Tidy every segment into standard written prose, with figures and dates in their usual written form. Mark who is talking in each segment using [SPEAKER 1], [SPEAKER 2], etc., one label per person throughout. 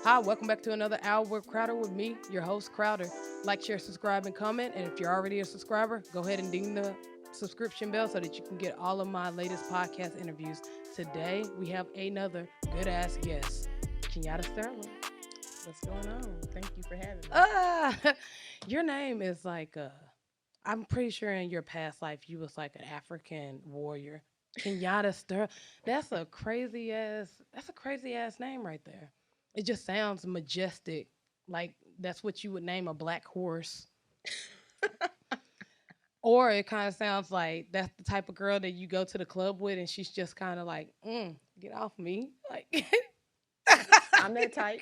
[SPEAKER 1] Hi, welcome back to another hour with Crowder with me, your host Crowder. Like, share, subscribe, and comment. And if you're already a subscriber, go ahead and ding the subscription bell so that you can get all of my latest podcast interviews. Today we have another good ass guest, Kenyatta Sterling. What's going on?
[SPEAKER 2] Thank you for having me.
[SPEAKER 1] Your name is like I'm pretty sure in your past life you was like an African warrior. Kenyatta Sterling. That's a crazy ass name right there. It just sounds majestic. Like that's what you would name a black horse. Or it kind of sounds like that's the type of girl that you go to the club with and she's just kind of like, get off me. Like
[SPEAKER 2] I'm that type.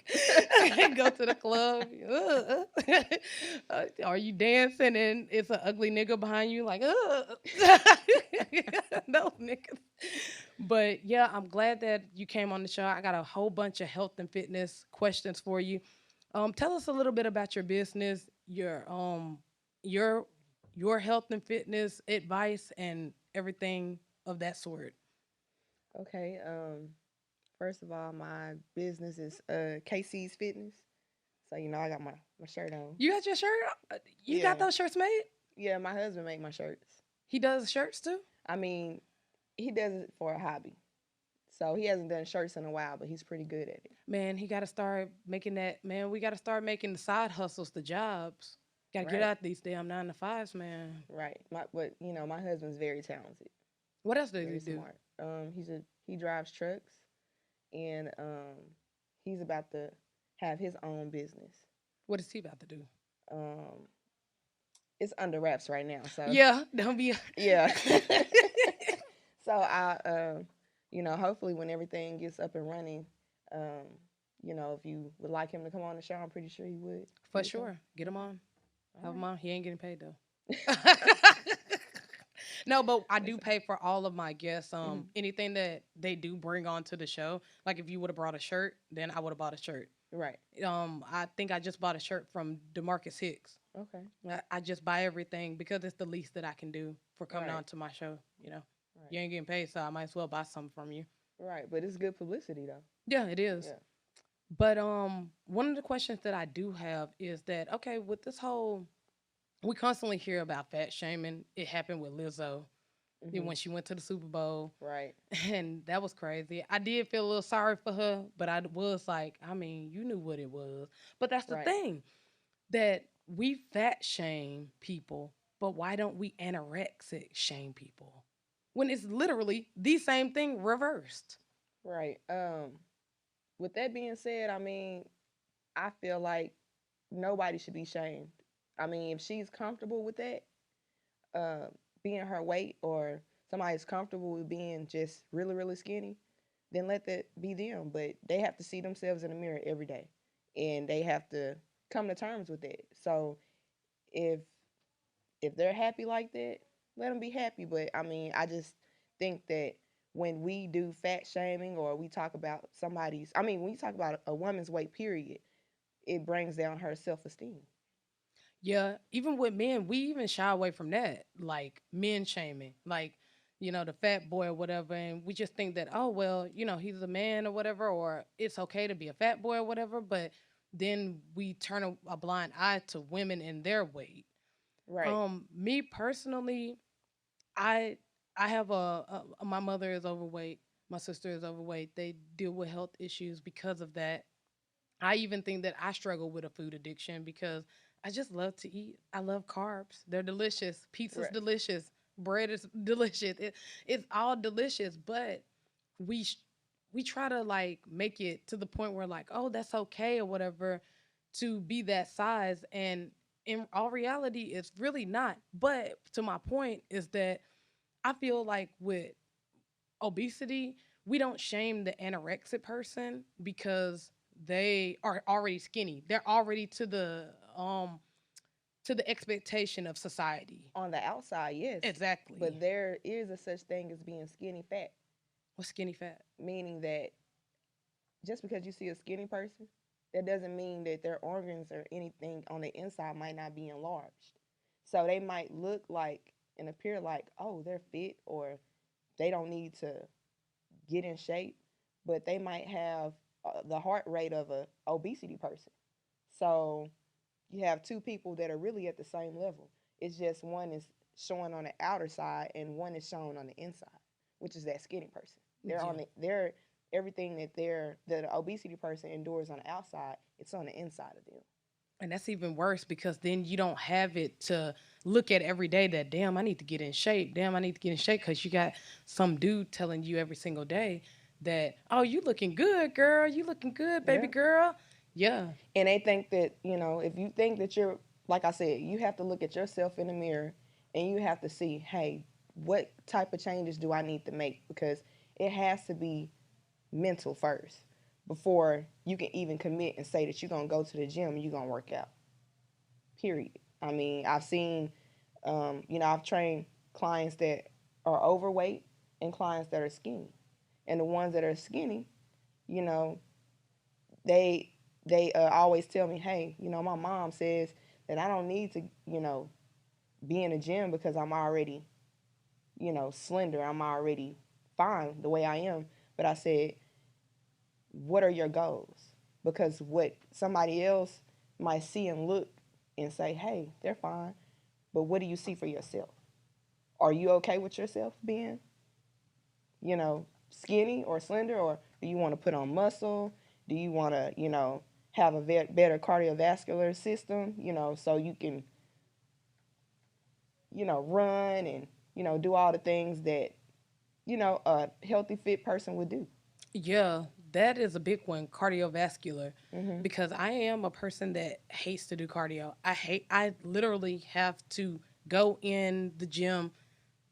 [SPEAKER 1] go to the club. Are you dancing and it's an ugly nigga behind you? Like, no niggas. But yeah, I'm glad that you came on the show. I got a whole bunch of health and fitness questions for you. Tell us a little bit about your business, your your health and fitness advice, and everything of that sort.
[SPEAKER 2] Okay. First of all, my business is KC's Fitness. So I got my shirt on.
[SPEAKER 1] You got your shirt? You got
[SPEAKER 2] Yeah.
[SPEAKER 1] those shirts made?
[SPEAKER 2] Yeah, my husband make my shirts.
[SPEAKER 1] He does shirts too.
[SPEAKER 2] I mean, he does it for a hobby. So he hasn't done shirts in a while, but he's pretty good at it.
[SPEAKER 1] Man, he got to start making that. Man, we got to start making the side hustles, the jobs. Got to get
[SPEAKER 2] Right.
[SPEAKER 1] out these damn 9 to 5s, man.
[SPEAKER 2] Right. My husband's very talented,
[SPEAKER 1] What else does he
[SPEAKER 2] very
[SPEAKER 1] do?
[SPEAKER 2] smart. He drives trucks, and he's about to have his own business.
[SPEAKER 1] What is he about to do?
[SPEAKER 2] Um, it's under wraps right now. So
[SPEAKER 1] Yeah, don't be.
[SPEAKER 2] yeah. So hopefully when everything gets up and running, um, if you would like him to come on the show, I'm pretty sure he would.
[SPEAKER 1] For sure. Get him on. Have him
[SPEAKER 2] All
[SPEAKER 1] on. He ain't getting paid though.
[SPEAKER 2] right.
[SPEAKER 1] No, but I do pay for all of my guests.
[SPEAKER 2] Mhm.
[SPEAKER 1] Anything that they do bring on to the show. Like if you would have brought a shirt, then I would have bought a shirt.
[SPEAKER 2] Right.
[SPEAKER 1] I think I just bought a shirt from DeMarcus Hicks.
[SPEAKER 2] Okay.
[SPEAKER 1] I just buy everything because it's the least that I can do for coming
[SPEAKER 2] Right.
[SPEAKER 1] on to my show. You know, you
[SPEAKER 2] Right.
[SPEAKER 1] ain't getting paid, so I might as well buy something from you.
[SPEAKER 2] Right. But it's good publicity though.
[SPEAKER 1] Yeah, it is.
[SPEAKER 2] Yeah.
[SPEAKER 1] But one of the questions that I do have is that okay, with this whole, we constantly hear about fat shaming. It happened with Lizzo
[SPEAKER 2] Hmm.
[SPEAKER 1] when she went to the Super Bowl,
[SPEAKER 2] Right.
[SPEAKER 1] and that was crazy. I did feel a little sorry for her, but I was like, I mean, you knew what it was. But that's the
[SPEAKER 2] Right.
[SPEAKER 1] thing that we fat shame people, but why don't we anorexic shame people when it's literally the same thing reversed?
[SPEAKER 2] Right. With that being said, I feel like nobody should be shamed. I mean, if she's comfortable with that, uh, being her weight, or somebody's comfortable with being just really, really skinny, then let that be them. But they have to see themselves in the mirror every day, and they have to come to terms with that. So if they're happy like that, let them be happy. But I just think that when we do fat shaming, or we talk about when you talk about a woman's weight, period, it brings down her self esteem.
[SPEAKER 1] Yeah, even with men, we even shy away from that, like men shaming, like the fat boy or whatever, and we just think that oh well, he's a man or whatever, or it's okay to be a fat boy or whatever. But then we turn a blind eye to women and their weight.
[SPEAKER 2] Right.
[SPEAKER 1] Me personally, I I have my mother is overweight, my sister is overweight. They deal with health issues because of that. I even think that I struggle with a food addiction because I just love to eat. I love carbs. They're delicious. Pizza's
[SPEAKER 2] Right.
[SPEAKER 1] delicious. Bread is delicious. It's all delicious, but we sh- we try to like make it to the point where like, oh, that's okay or whatever to be that size, and in all reality it's really not. But to my point is that I feel like with obesity, we don't shame the anorexic person because they are already skinny. They're already to the expectation of society.
[SPEAKER 2] On the outside, yes, but
[SPEAKER 1] Exactly.
[SPEAKER 2] there is a such thing as being skinny fat,
[SPEAKER 1] What's skinny fat?
[SPEAKER 2] meaning that just because you see a skinny person, that doesn't mean that their organs or anything on the inside might not be enlarged. So they might look like and appear like, oh, they're fit, or they don't need to get in shape, but they might have the heart rate of a obesity person. So you have two people that are really at the same level. It's just one is showing on the outer side and one is shown on the inside, which is that skinny person. They're
[SPEAKER 1] Yeah.
[SPEAKER 2] on they're everything that the obesity person endures on the outside, it's on the inside of them.
[SPEAKER 1] And that's even worse because then you don't have it to look at every day that, damn, I need to get in shape. Damn, I need to get in shape because you got some dude telling you every single day that, oh, you looking good, girl. You looking good, baby
[SPEAKER 2] Yeah.
[SPEAKER 1] girl. Yeah.
[SPEAKER 2] And they think that, if you think that you're, like I said, you have to look at yourself in the mirror and you have to see, hey, what type of changes do I need to make? Because it has to be mental first before you can even commit and say that you're going to go to the gym and you're going to work out. Period. I mean, I've seen, I've trained clients that are overweight and clients that are skinny. And the ones that are skinny, you know, they always tell me, hey, my mom says that I don't need to, be in the gym because I'm already, slender. I'm already fine the way I am. But I said, what are your goals? Because what somebody else might see and look and say, hey, they're fine. But what do you see for yourself? Are you okay with yourself being, skinny or slender? Or do you want to put on muscle? Do you want to, have a better cardiovascular system, so you can, run and, do all the things that, a healthy, fit person would do?
[SPEAKER 1] Yeah, that is a big one, cardiovascular,
[SPEAKER 2] Hmm.
[SPEAKER 1] because I am a person that hates to do cardio. I literally have to go in the gym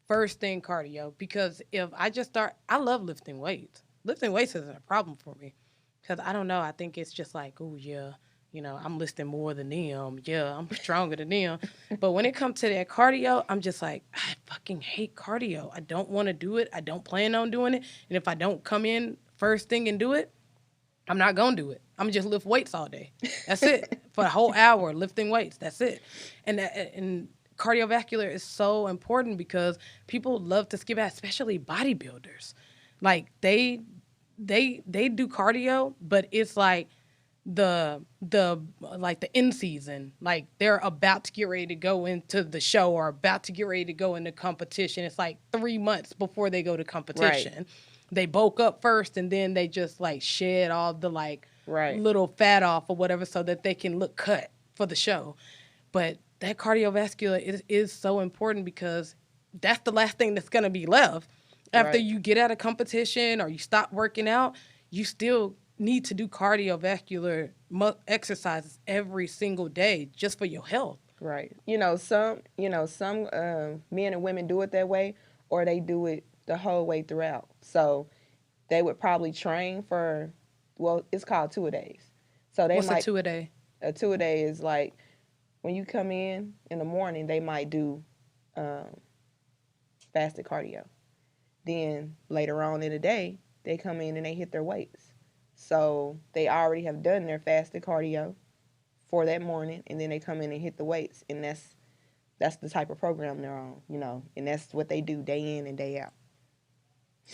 [SPEAKER 1] first thing cardio because if I just start, I love lifting weights. Lifting weights isn't a problem for me because I don't know. I think it's just like, oh, yeah, I'm lifting more than them. Yeah, I'm stronger than them. But when it comes to that cardio, I'm just like, I fucking hate cardio. I don't want to do it. I don't plan on doing it. And if I don't come in first thing and do it, I'm not gonna do it. I'm just lift weights all day. That's it for a whole hour lifting weights. That's it. And cardiovascular is so important because people love to skip out, especially bodybuilders. Like they do cardio, but it's like the like the in season, like they're about to get ready to go into the show or about to get ready to go into competition. It's like 3 months before they go to
[SPEAKER 2] Right,
[SPEAKER 1] competition. They bulk up first and then they just like shed all the like
[SPEAKER 2] right,
[SPEAKER 1] little fat off or whatever so that they can look cut for the show. But that cardiovascular is so important because that's the last thing that's going to be left after
[SPEAKER 2] right,
[SPEAKER 1] you get out of competition or you stop working out. You still need to do cardiovascular exercises every single day just for your health.
[SPEAKER 2] right. Some men and women do it that way, or they do it the whole way throughout. So they would probably train for, well, it's called 2-a-days. So they
[SPEAKER 1] What's a
[SPEAKER 2] might,
[SPEAKER 1] 2 a day?
[SPEAKER 2] a 2-a-day is like when you come in the morning, they might do um, fasted cardio. Then later on in the day, they come in and they hit their weights. So they already have done their fasted cardio for that morning, and then they come in and hit the weights, and that's the type of program they're on, and that's what they do day in and day out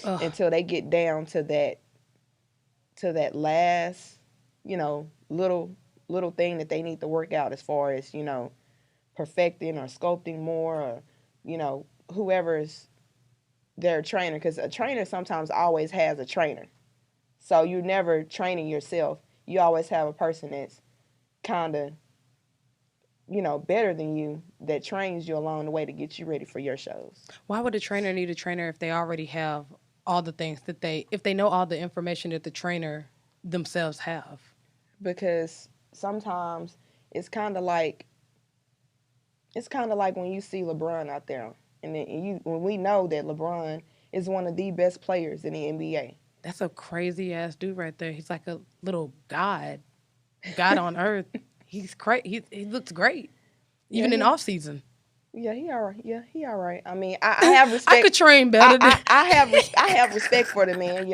[SPEAKER 1] Ugh.
[SPEAKER 2] until they get down to that last, little thing that they need to work out as far as perfecting or sculpting more, or whoever's their trainer, because a trainer sometimes always has a trainer. So you're never training yourself. You always have a person that's kind of, better than you that trains you along the way to get you ready for your shows.
[SPEAKER 1] Why would a trainer need a trainer if they already have all the things that if they know all the information that the trainer themselves have?
[SPEAKER 2] Because sometimes it's kind of like when you see LeBron out there, and then when we know that LeBron is one of the best players in the NBA.
[SPEAKER 1] That's a crazy ass dude right there. He's like a little god on earth. He's great. He looks great,
[SPEAKER 2] Yeah,
[SPEAKER 1] even in off season.
[SPEAKER 2] yeah, he all right. Yeah, he all right. I mean, I have
[SPEAKER 1] I could
[SPEAKER 2] respect.
[SPEAKER 1] train
[SPEAKER 2] I,
[SPEAKER 1] better than.
[SPEAKER 2] I, I I have respect for the man.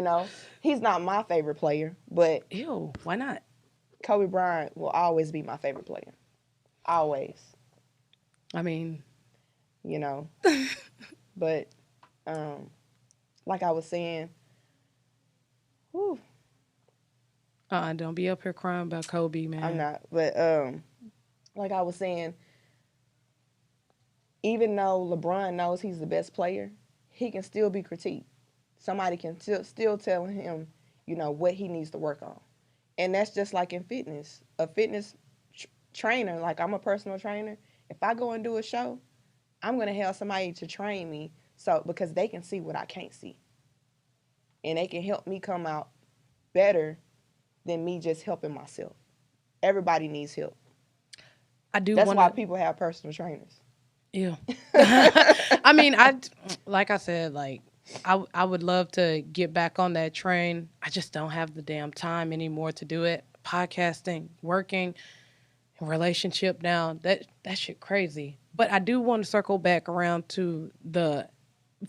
[SPEAKER 2] He's not my favorite player, but
[SPEAKER 1] Ew, why not?
[SPEAKER 2] Kobe Bryant will always be my favorite player. Always,
[SPEAKER 1] I mean,
[SPEAKER 2] you know. But um, like I was saying, whew,
[SPEAKER 1] Don't be up here crying about Kobe,
[SPEAKER 2] I'm
[SPEAKER 1] man.
[SPEAKER 2] not. But like I was saying, even though LeBron knows he's the best player, he can still be critiqued. Somebody can still tell him, what he needs to work on. And that's just like in fitness. A fitness trainer, like I'm a personal trainer, if I go and do a show, I'm going to have somebody to train me so because they can see what I can't see. And they can help me come out better than me just helping myself. Everybody needs help.
[SPEAKER 1] I do
[SPEAKER 2] That's
[SPEAKER 1] want
[SPEAKER 2] why
[SPEAKER 1] to.
[SPEAKER 2] people have personal trainers.
[SPEAKER 1] Yeah. I mean, like I said, like I would love to get back on that train. I just don't have the damn time anymore to do it. Podcasting, working, relationship now. That shit crazy. But I do want to circle back around to the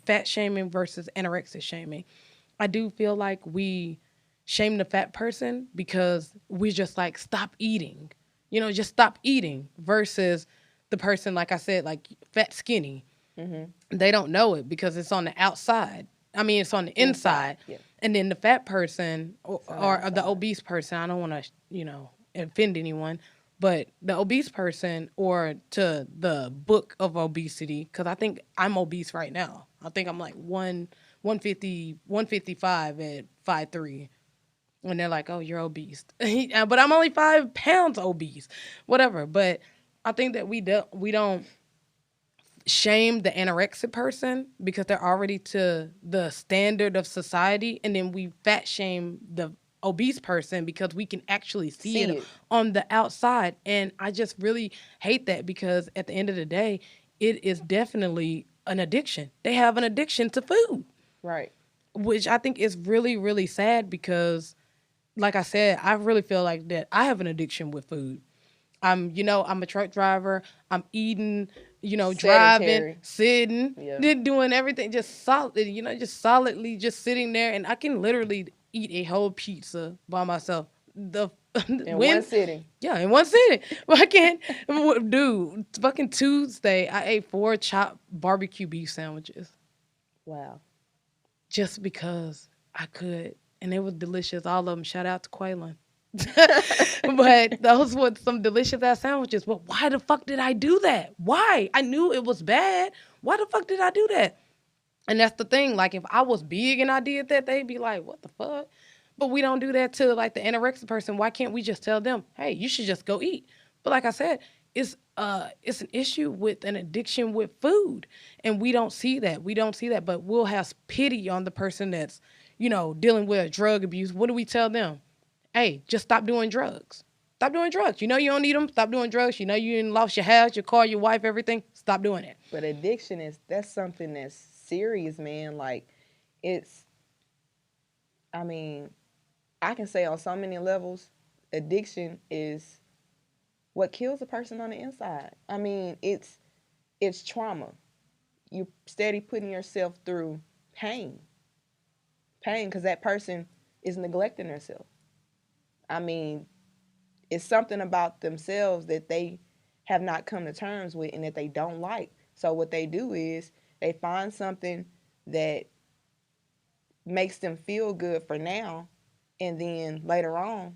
[SPEAKER 1] fat shaming versus anorexia shaming. I do feel like we shame the fat person because we just like stop eating. Just stop eating versus the person, like I said, like fat skinny.
[SPEAKER 2] Mm-hmm.
[SPEAKER 1] They don't know it because it's on the outside. I mean, it's on the
[SPEAKER 2] Inside,
[SPEAKER 1] inside.
[SPEAKER 2] yeah,
[SPEAKER 1] And then the fat person
[SPEAKER 2] it's on the
[SPEAKER 1] or the
[SPEAKER 2] outside.
[SPEAKER 1] obese person, I don't want to, offend anyone, but the obese person or to the book of obesity, because I think I'm obese right now. I think I'm like 150, 155 at 5'3". And they're like, oh, you're obese. But I'm only 5 pounds obese, whatever. But I think that we don't shame the anorexic person because they're already to the standard of society, and then we fat shame the obese person because we can actually see
[SPEAKER 2] See
[SPEAKER 1] it
[SPEAKER 2] it.
[SPEAKER 1] on the outside. And I just really hate that because at the end of the day, it is definitely an addiction. They have an addiction to food,
[SPEAKER 2] Right.
[SPEAKER 1] which I think is really, really sad because, like I said, I really feel like that I have an addiction with food. I'm a truck driver. I'm eating, driving,
[SPEAKER 2] Sedentary.
[SPEAKER 1] sitting,
[SPEAKER 2] Yeah.
[SPEAKER 1] doing everything just solid, just solidly just sitting there. And I can literally eat a whole pizza by myself. The
[SPEAKER 2] In one
[SPEAKER 1] when,
[SPEAKER 2] sitting.
[SPEAKER 1] yeah, in one sitting. But I can't, dude, fucking Tuesday, I ate 4 chopped barbecue beef sandwiches
[SPEAKER 2] Wow.
[SPEAKER 1] just because I could. And it was delicious. All of them. Shout out to Quaylen. But those were some delicious ass sandwiches. But why the fuck did I do that? Why? I knew it was bad. Why the fuck did I do that? And that's the thing. Like, if I was big and I did that, they'd be like, what the fuck? But we don't do that to like the anorexic person. Why can't we just tell them, hey, you should just go eat? But like I said, it's an issue with an addiction with food. And we don't see that. We don't see that. But we'll have pity on the person that's, dealing with a drug abuse. What do we tell them? Hey, just stop doing drugs. Stop doing drugs. You know you don't need them. Stop doing drugs. You know you didn't lost your house, your car, your wife, everything. Stop doing it.
[SPEAKER 2] But addiction that's something that's serious, man. Like it's I mean, I can say on so many levels, addiction is what kills a person on the inside. I mean, it's trauma. You steady putting yourself through pain. Pain because that person is neglecting themselves. I mean, it's something about themselves that they have not come to terms with and that they don't like. So what they do is they find something that makes them feel good for now, and then later on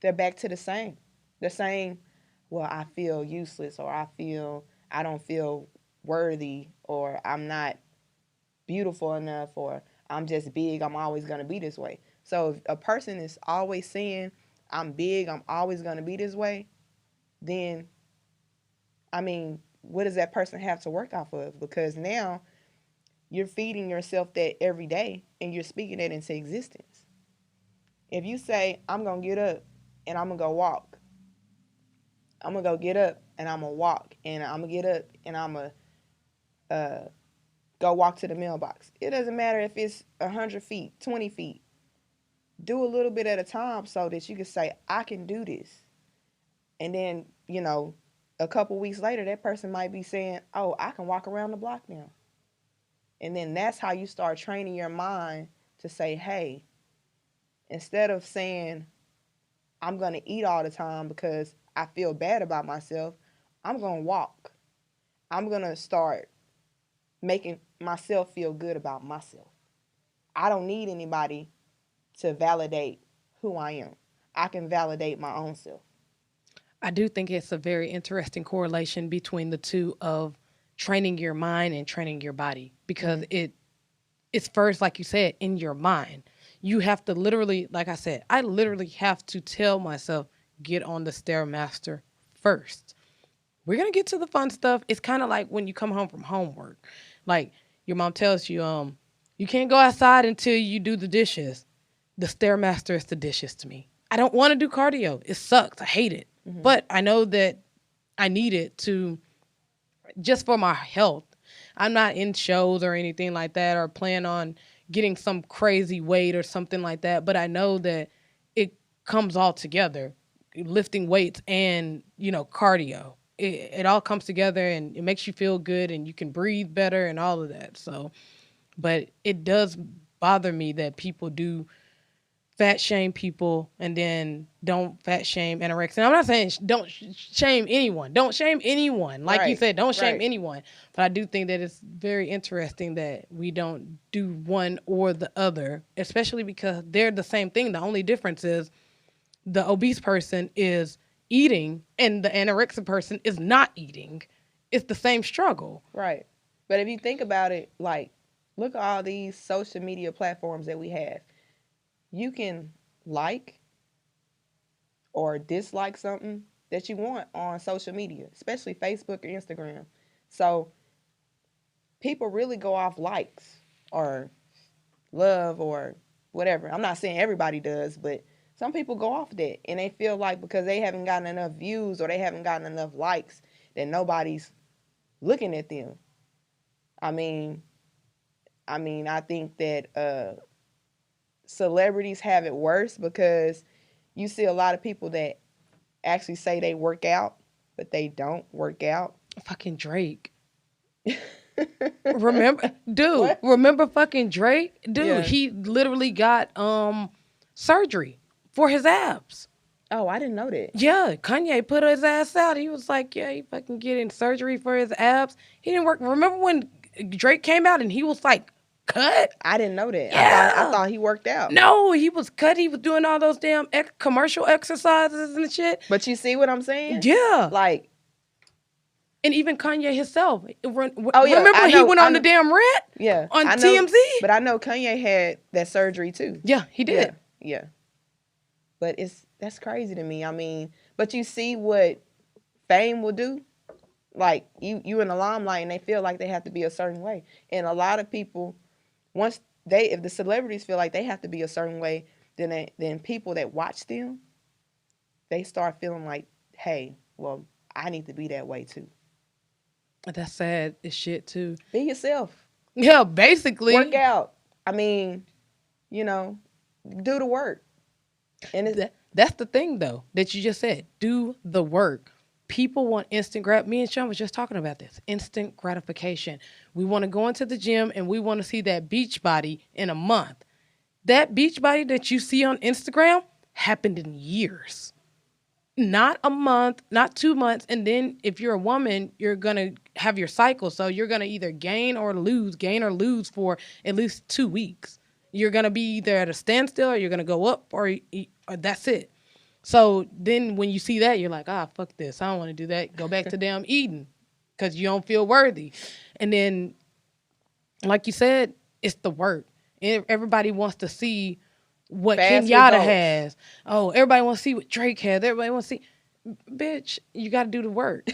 [SPEAKER 2] they're back to the same. They're saying, well, I feel useless, or I don't feel worthy, or I'm not beautiful enough, or I'm just big, I'm always going to be this way. So if a person is always saying, I'm big, I'm always going to be this way, then I mean, what does that person have to work off of? Because now you're feeding yourself that every day and you're speaking that into existence. If you say, I'm going to get up and I'm going to go walk, I'm going to go get up and I'm going to walk, and I'm going to get up and I'm going to go walk to the mailbox. It doesn't matter if it's 100 feet, 20 feet. Do a little bit at a time so that you can say, I can do this. And then, a couple weeks later, that person might be saying, oh, I can walk around the block now. And then that's how you start training your mind to say, hey, instead of saying, I'm going to eat all the time because I feel bad about myself, I'm going to walk. I'm going to start making myself feel good about myself. I don't need anybody to validate who I am. I can validate my own self.
[SPEAKER 1] I do think it's a very interesting correlation between the two of training your mind and training your body because
[SPEAKER 2] Mm-hmm.
[SPEAKER 1] it's first, like you said, in your mind. You have to literally, like I said, I literally have to tell myself, get on the Stairmaster first. We're gonna get to the fun stuff. It's kind of like when you come home from homework. Like your mom tells you, you can't go outside until you do the dishes. The Stairmaster is the dishes to me. I don't want to do cardio. It sucks. I hate it.
[SPEAKER 2] Mm-hmm.
[SPEAKER 1] But I know that I need it to just for my health. I'm not in shows or anything like that or plan on getting some crazy weight or something like that, but I know that it comes all together. Lifting weights and, cardio. It all comes together and it makes you feel good and you can breathe better and all of that. So, but it does bother me that people do fat shame people and then don't fat shame anorexia. And I'm not saying don't shame anyone. Don't shame anyone. Like you
[SPEAKER 2] Right.
[SPEAKER 1] said, don't shame
[SPEAKER 2] Right.
[SPEAKER 1] anyone. But I do think that it's very interesting that we don't do one or the other, especially because they're the same thing. The only difference is the obese person is eating and the anorexic person is not eating. It's the same struggle.
[SPEAKER 2] Right. But if you think about it, like, look at all these social media platforms that we have. You can like or dislike something that you want on social media, especially Facebook or Instagram. So people really go off likes or love or whatever. I'm not saying everybody does, but some people go off that and they feel like because they haven't gotten enough views or they haven't gotten enough likes that nobody's looking at them. I mean, I think that celebrities have it worse because you see a lot of people that actually say they work out, but they don't work out.
[SPEAKER 1] Fucking Drake. Remember, dude,
[SPEAKER 2] What?
[SPEAKER 1] remember fucking Drake? Dude,
[SPEAKER 2] Yeah.
[SPEAKER 1] he literally got surgery for his abs.
[SPEAKER 2] Oh, I didn't know that.
[SPEAKER 1] Yeah, Kanye put his ass out. He was like, yeah, he fucking getting surgery for his abs. He didn't work. Remember when Drake came out and he was like cut?
[SPEAKER 2] I didn't know that. I
[SPEAKER 1] Yeah.
[SPEAKER 2] thought he worked out.
[SPEAKER 1] No, he was cut. He was doing all those damn commercial exercises and shit.
[SPEAKER 2] But you see what I'm saying?
[SPEAKER 1] Yeah.
[SPEAKER 2] Like,
[SPEAKER 1] And even Kanye himself.
[SPEAKER 2] oh yeah,
[SPEAKER 1] Remember
[SPEAKER 2] I
[SPEAKER 1] when he
[SPEAKER 2] know.
[SPEAKER 1] went on the damn rant
[SPEAKER 2] Yeah,
[SPEAKER 1] on
[SPEAKER 2] I know.
[SPEAKER 1] TMZ?
[SPEAKER 2] But I know Kanye had that surgery too.
[SPEAKER 1] Yeah, he did.
[SPEAKER 2] Yeah. But that's crazy to me. I mean, but you see what fame will do? Like you in the limelight and they feel like they have to be a certain way. And a lot of people, once if the celebrities feel like they have to be a certain way, then people that watch them, they start feeling like, hey, well, I need to be that way too.
[SPEAKER 1] That's sad as shit too.
[SPEAKER 2] Be yourself.
[SPEAKER 1] Yeah, basically.
[SPEAKER 2] Work out. I mean, you know, do the work. And
[SPEAKER 1] That's the thing though that you just said. Do the work. People want instant me and Sean was just talking about this. Instant gratification. We want to go into the gym and we want to see that beach body in a month. That beach body that you see on Instagram happened in years. Not a month, not 2 months. And then if you're a woman, you're going to have your cycle. So you're going to either gain or lose for at least 2 weeks. You're going to be either at a standstill or you're going to go up or that's it. So then when you see that, you're like, fuck this. I don't want to do that. Go back to damn eating because you don't feel worthy. And then, like you said, it's the work. Everybody wants to see what
[SPEAKER 2] fast
[SPEAKER 1] Kenyatta
[SPEAKER 2] results.
[SPEAKER 1] has. Oh, everybody wants to see what Drake has. Everybody wants to see. Bitch, you got to do the work.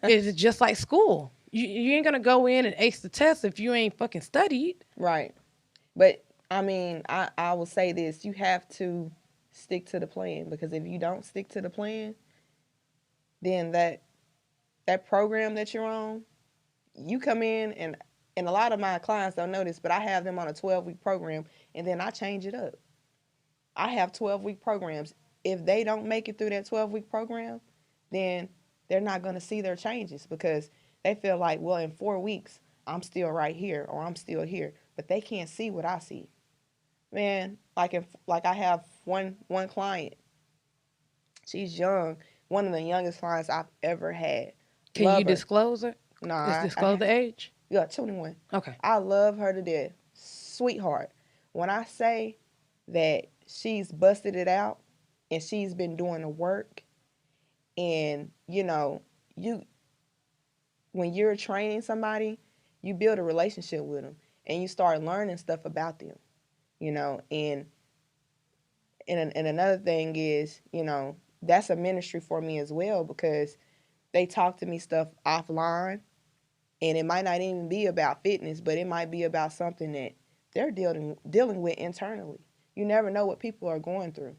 [SPEAKER 1] It's just like school. You ain't going to go in and ace the test if you ain't fucking studied.
[SPEAKER 2] Right. But, I mean, I will say this. You have to stick to the plan because if you don't stick to the plan, then that program that you're on, you come in and a lot of my clients don't know this, but I have them on a 12-week program and then I change it up. I have 12-week programs. If they don't make it through that 12-week program, then they're not going to see their changes because they feel like, well, in 4 weeks, I'm still right here or I'm still here, but they can't see what I see. Man, like I have one client. She's young, one of the youngest clients I've ever had.
[SPEAKER 1] Can
[SPEAKER 2] Love
[SPEAKER 1] you
[SPEAKER 2] her.
[SPEAKER 1] disclose it?
[SPEAKER 2] Nah,
[SPEAKER 1] Disclose the age?
[SPEAKER 2] Yeah, 21.
[SPEAKER 1] Okay.
[SPEAKER 2] I love her to death. Sweetheart. When I say that she's busted it out, and she's been doing the work. And you when you're training somebody, you build a relationship with them, and you start learning stuff about them. And another thing is, that's a ministry for me as well, because they talk to me stuff offline, and it might not even be about fitness, but it might be about something that they're dealing with internally. You never know what people are going through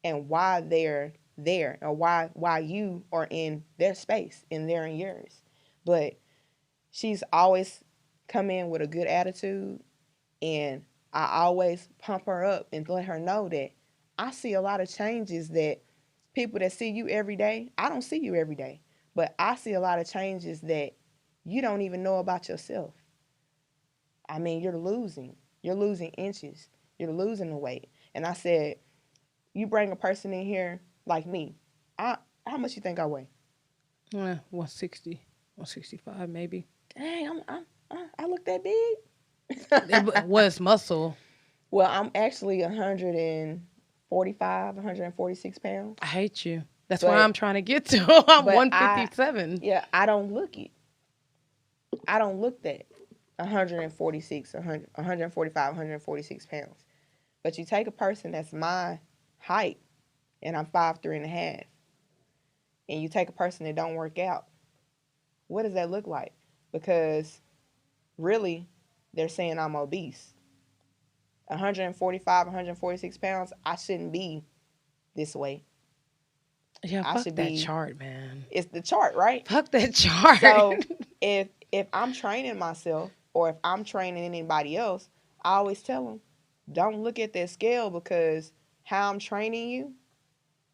[SPEAKER 2] and why they're there, or why you are in their space and they're in yours. But she's always come in with a good attitude, and I always pump her up and let her know that I see a lot of changes that people that see you every day, I don't see you every day, but I see a lot of changes that you don't even know about yourself. I mean, you're losing inches, you're losing the weight. And I said, you bring a person in here like me. I How much you think I weigh?
[SPEAKER 1] 160, 165 maybe.
[SPEAKER 2] Dang, I look that big.
[SPEAKER 1] It was muscle.
[SPEAKER 2] Well, I'm actually 145, 146 pounds.
[SPEAKER 1] I hate you. That's where
[SPEAKER 2] But
[SPEAKER 1] I'm trying to get to. I'm
[SPEAKER 2] but I
[SPEAKER 1] 157.
[SPEAKER 2] yeah, I don't look it. I don't look that 146, 100, 145, 146 pounds. But you take a person that's my height, and I'm 5'3" and a half, and you take a person that don't work out, what does that look like? Because really, they're saying I'm obese. 145, 146 pounds, I shouldn't be this way.
[SPEAKER 1] Yeah,
[SPEAKER 2] I
[SPEAKER 1] fuck
[SPEAKER 2] should
[SPEAKER 1] that
[SPEAKER 2] be,
[SPEAKER 1] chart, man.
[SPEAKER 2] it's the chart, right?
[SPEAKER 1] Fuck that chart.
[SPEAKER 2] So if I'm training myself, or if I'm training anybody else, I always tell them, don't look at that scale, because how I'm training you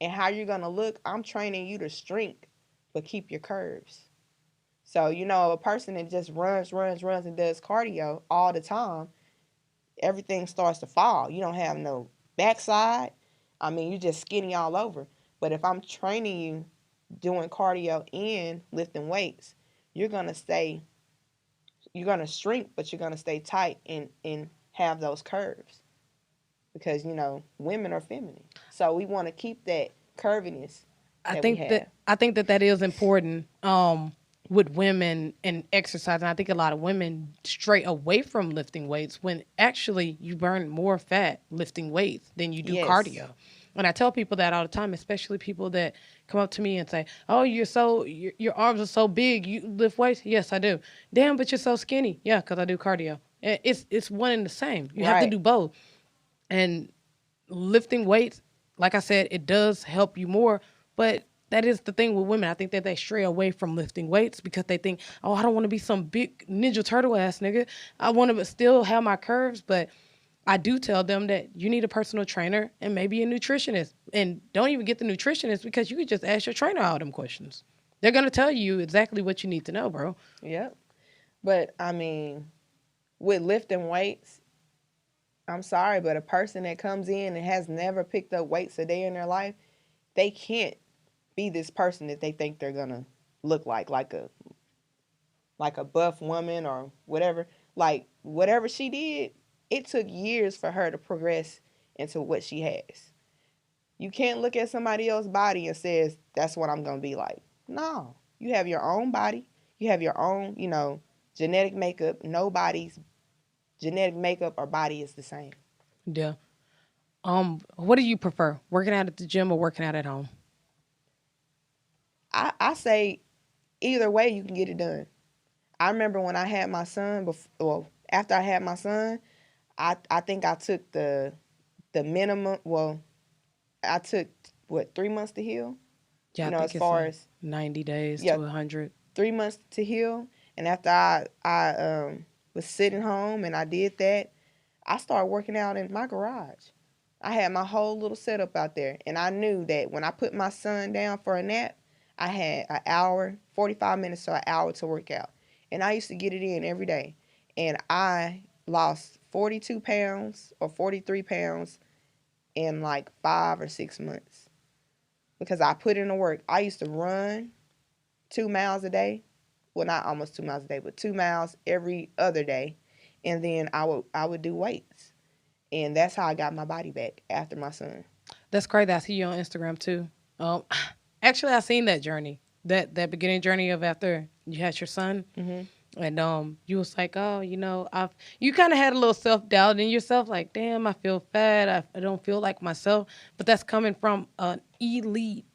[SPEAKER 2] and how you're going to look, I'm training you to strength, but keep your curves. So, a person that just runs, and does cardio all the time, everything starts to fall. You don't have no backside. I mean, you're just skinny all over. But if I'm training you doing cardio and lifting weights, you're going to stay, you're going to shrink, but you're going to stay tight, and have those curves, because, women are feminine. So we want to keep that curviness that we have.
[SPEAKER 1] I think that that is important with women and exercise. And I think a lot of women stray away from lifting weights when actually you burn more fat lifting weights than you do
[SPEAKER 2] Yes.
[SPEAKER 1] cardio. And I tell people that all the time, especially people that come up to me and say, "Oh, your arms are so big. You lift weights?" Yes, I do. Damn, but you're so skinny. Yeah, because I do cardio. It's one and the same. You have to
[SPEAKER 2] Right.
[SPEAKER 1] do both. And lifting weights, like I said, it does help you more. But that is the thing with women. I think that they stray away from lifting weights because they think, oh, I don't want to be some big Ninja Turtle ass nigga. I want to still have my curves, but I do tell them that you need a personal trainer and maybe a nutritionist. And don't even get the nutritionist, because you could just ask your trainer all them questions. They're going to tell you exactly what you need to know, bro.
[SPEAKER 2] Yep. But I mean, with lifting weights, I'm sorry, but a person that comes in and has never picked up weights a day in their life, they can't be this person that they think they're gonna look like a buff woman or whatever. Like whatever she did, it took years for her to progress into what she has. You can't look at somebody else's body and says that's what I'm gonna be like. No, you have your own body. You have your own, genetic makeup. Nobody's genetic makeup or body is the same.
[SPEAKER 1] Yeah. What do you prefer? Working out at the gym or working out at home?
[SPEAKER 2] I say either way you can get it done. I remember when I had my son after I had my son, I think I took the minimum. Well, I took what 3 months to heal.
[SPEAKER 1] Yeah, I
[SPEAKER 2] As
[SPEAKER 1] think it's
[SPEAKER 2] far as
[SPEAKER 1] 90 days
[SPEAKER 2] yeah,
[SPEAKER 1] to 100.
[SPEAKER 2] 3 months to heal. And after I was sitting home and I did that, I started working out in my garage. I had my whole little setup out there, and I knew that when I put my son down for a nap, I had an hour, 45 minutes to an hour to work out. And I used to get it in every day. And I lost 42 pounds or 43 pounds in like 5 or 6 months because I put in the work. I used to run 2 miles a day. Well, not almost 2 miles a day, but 2 miles every other day. And then I would do weights. And that's how I got my body back after my son.
[SPEAKER 1] That's great. I see you on Instagram too. Um, actually, I seen that journey, that beginning journey of after you had your son,
[SPEAKER 2] Hmm.
[SPEAKER 1] and you was like, oh, you kind of had a little self doubt in yourself, like, damn, I feel fat, I don't feel like myself, but that's coming from an elite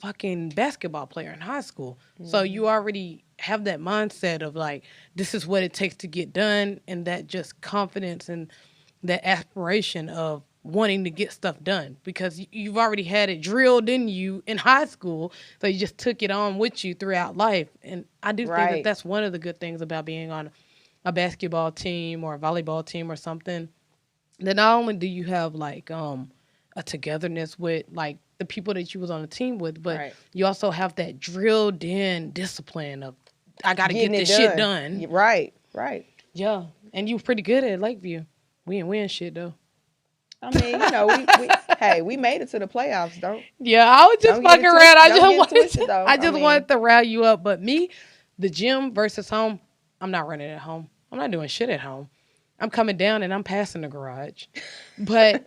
[SPEAKER 1] fucking basketball player in high school. So
[SPEAKER 2] Hmm.
[SPEAKER 1] you already have that mindset of like, this is what it takes to get done, and that just confidence and that aspiration of wanting to get stuff done because you've already had it drilled in you in high school. So you just took it on with you throughout life. And I do think that
[SPEAKER 2] Right.
[SPEAKER 1] that's one of the good things about being on a basketball team or a volleyball team or something, that not only do you have like a togetherness with like the people that you was on the team with, but
[SPEAKER 2] Right.
[SPEAKER 1] you also have that drilled in discipline of I got to
[SPEAKER 2] Getting
[SPEAKER 1] get
[SPEAKER 2] it
[SPEAKER 1] this shit
[SPEAKER 2] done.
[SPEAKER 1] done.
[SPEAKER 2] Right. Right.
[SPEAKER 1] Yeah, and you pretty good at Lakeview. We ain't win shit though.
[SPEAKER 2] I mean, we hey, we made it to the playoffs.
[SPEAKER 1] Yeah, I was just
[SPEAKER 2] Don't get
[SPEAKER 1] fucking
[SPEAKER 2] it
[SPEAKER 1] around.
[SPEAKER 2] twisted. Don't get it twisted though.
[SPEAKER 1] I
[SPEAKER 2] I
[SPEAKER 1] just
[SPEAKER 2] mean,
[SPEAKER 1] wanted to rile you up. But me, the gym versus home, I'm not running at home. I'm not doing shit at home. I'm coming down and I'm passing the garage. But